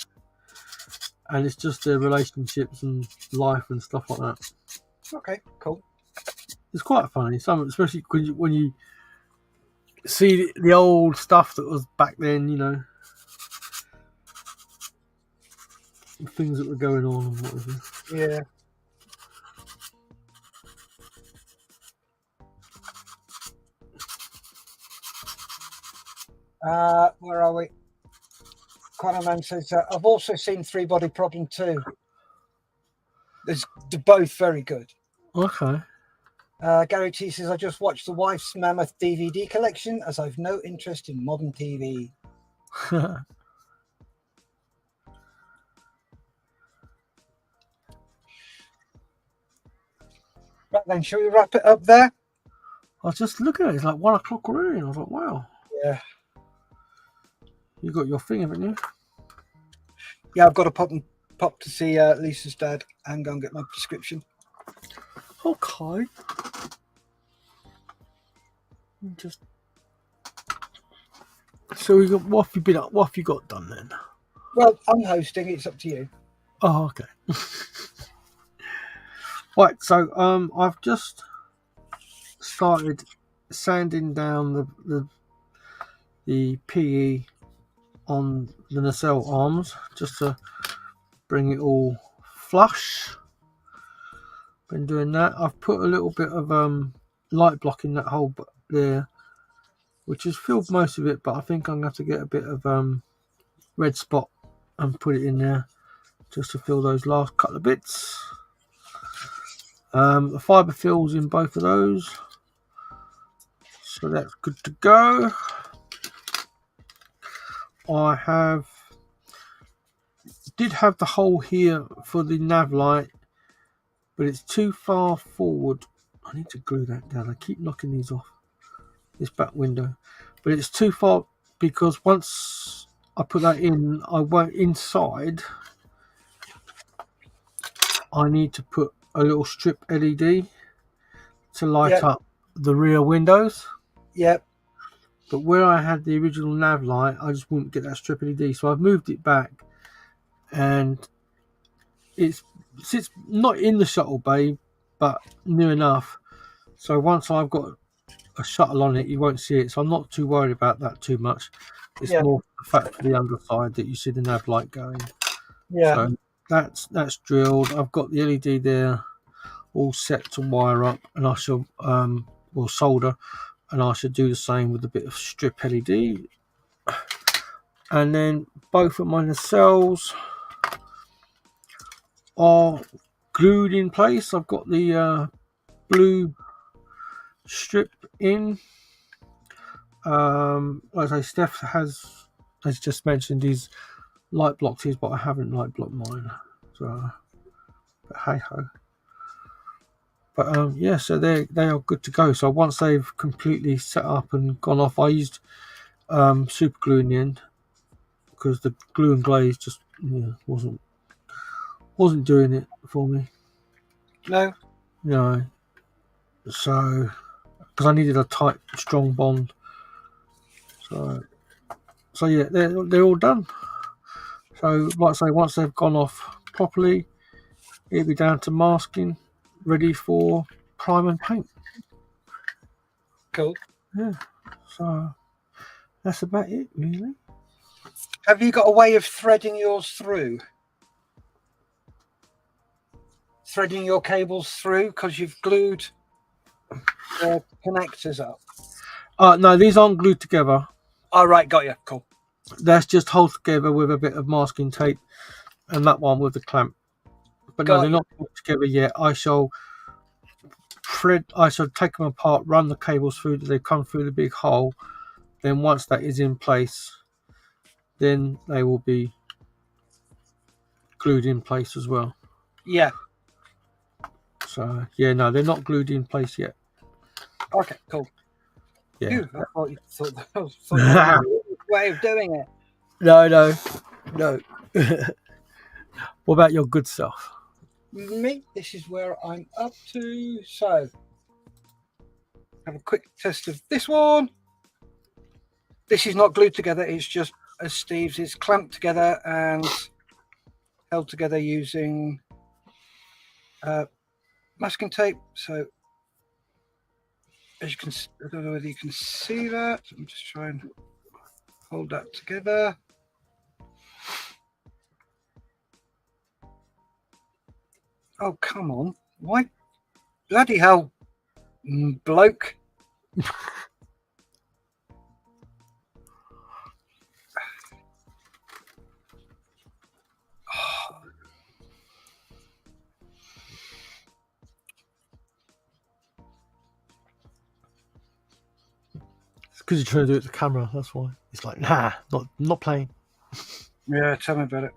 Speaker 2: And it's just their relationships and life and stuff like that.
Speaker 1: Okay, cool.
Speaker 2: It's quite funny, especially when you see the old stuff that was back then, things that were going on and whatever.
Speaker 1: Yeah. Where are we? Quanaman says, I've also seen Three Body Problem too. They're both very good.
Speaker 2: Okay.
Speaker 1: Gary T says, I just watched the wife's mammoth DVD collection as I've no interest in modern TV. Right then, shall we wrap it up there?
Speaker 2: I was just looking at it, it's like 1 o'clock already, and I was like, wow.
Speaker 1: Yeah.
Speaker 2: You got your thing, haven't you?
Speaker 1: Yeah, I've got to pop to see Lisa's dad and go and get my prescription.
Speaker 2: Okay. Just so we got what have you got done then?
Speaker 1: Well, I'm hosting. It's up to you.
Speaker 2: Oh, okay. Right, so I've just started sanding down the PE on the nacelle arms just to bring it all flush. Been doing that. I've put a little bit of light block in that hole there, which has filled most of it, but I think I'm going to have to get a bit of red spot and put it in there just to fill those last couple of bits. The fibre fills in both of those, so that's good to go. I did have the hole here for the nav light, but it's too far forward. I need to glue that down. I keep knocking these off, this back window, but it's too far because once I put that in, I won't inside. I need to put a little strip LED to light up the rear windows.
Speaker 1: Yep.
Speaker 2: But where I had the original nav light, I just wouldn't get that strip LED, so I've moved it back, and it sits not in the shuttle bay, but near enough. So once I've got a shuttle on it, you won't see it. So I'm not too worried about that too much. It's more the fact for the underside that you see the nav light going.
Speaker 1: Yeah.
Speaker 2: So that's drilled. I've got the LED there all set to wire up, and I shall solder, and I should do the same with a bit of strip LED. And then both of my nacelles, are glued in place. I've got the blue strip in. Like I say, Steff has, as just mentioned, his light blocked his, but I haven't light blocked mine. So, but hey ho. But yeah, so they are good to go. So once they've completely set up and gone off, I used super glue in the end because the glue and glaze just wasn't doing it for me.
Speaker 1: No.
Speaker 2: No. So because I needed a tight, strong bond. So yeah, they're all done. So like I say, once they've gone off properly, it'll be down to masking, ready for prime and paint.
Speaker 1: Cool.
Speaker 2: Yeah. So that's about it, really.
Speaker 1: Have you got a way of threading yours through? Threading your cables through because you've glued the connectors up.
Speaker 2: No, these aren't glued together.
Speaker 1: All right, got you. Cool.
Speaker 2: That's just held together with a bit of masking tape, and that one with the clamp. But no, they're not put together yet. I shall take them apart, run the cables through. They come through the big hole. Then once that is in place, then they will be glued in place as well.
Speaker 1: Yeah.
Speaker 2: So yeah, no, they're not glued in place yet.
Speaker 1: Okay, cool.
Speaker 2: Yeah.
Speaker 1: I thought you thought that was a way of doing it.
Speaker 2: No. What about your good stuff?
Speaker 1: Me, this is where I'm up to. So, have a quick test of this one. This is not glued together. It's just as Steve's is clamped together and held together using masking tape. So, as you can, I don't know whether you can see that. I'm just trying to hold that together. Oh, come on. Why? Bloody hell, bloke.
Speaker 2: It's because you're trying to do it to the camera. That's why. It's like, nah, not playing.
Speaker 1: Yeah, tell me about it.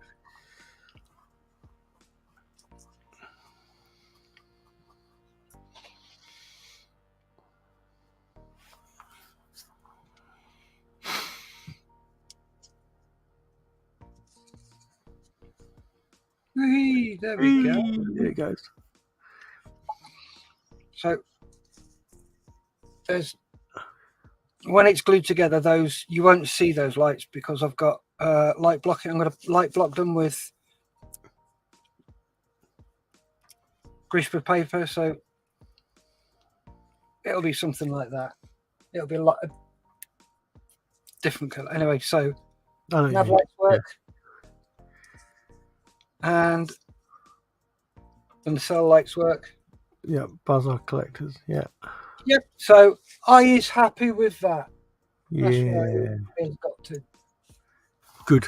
Speaker 1: Whee, there we go.
Speaker 2: There it goes.
Speaker 1: So there's when it's glued together, those you won't see those lights because I've got light blocking. I'm going to light block them with greaseproof paper, so it'll be something like that. It'll be a lot of different color. Anyway, so nav lights work, and the cell lights work.
Speaker 2: Yeah, buzzer collectors. Yeah.
Speaker 1: Yep. So I is happy with that.
Speaker 2: Yeah.
Speaker 1: That's where it's got to.
Speaker 2: Good.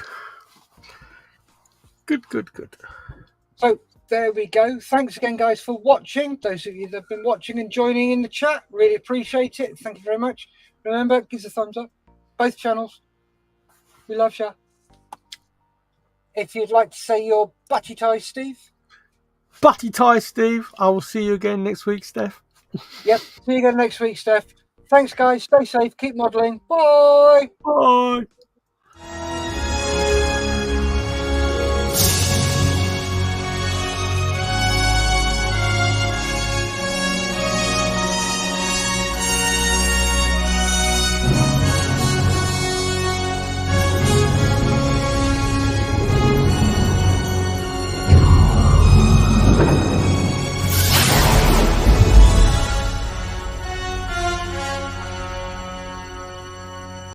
Speaker 1: So there we go. Thanks again, guys, for watching. Those of you that have been watching and joining in the chat, really appreciate it. Thank you very much. Remember, give us a thumbs up. Both channels. We love you. If you'd like to say your butty tie, Steve.
Speaker 2: Butty tie, Steve. I will see you again next week, Steff.
Speaker 1: Yep. See you again next week, Steff. Thanks, guys. Stay safe. Keep modelling. Bye.
Speaker 2: Bye.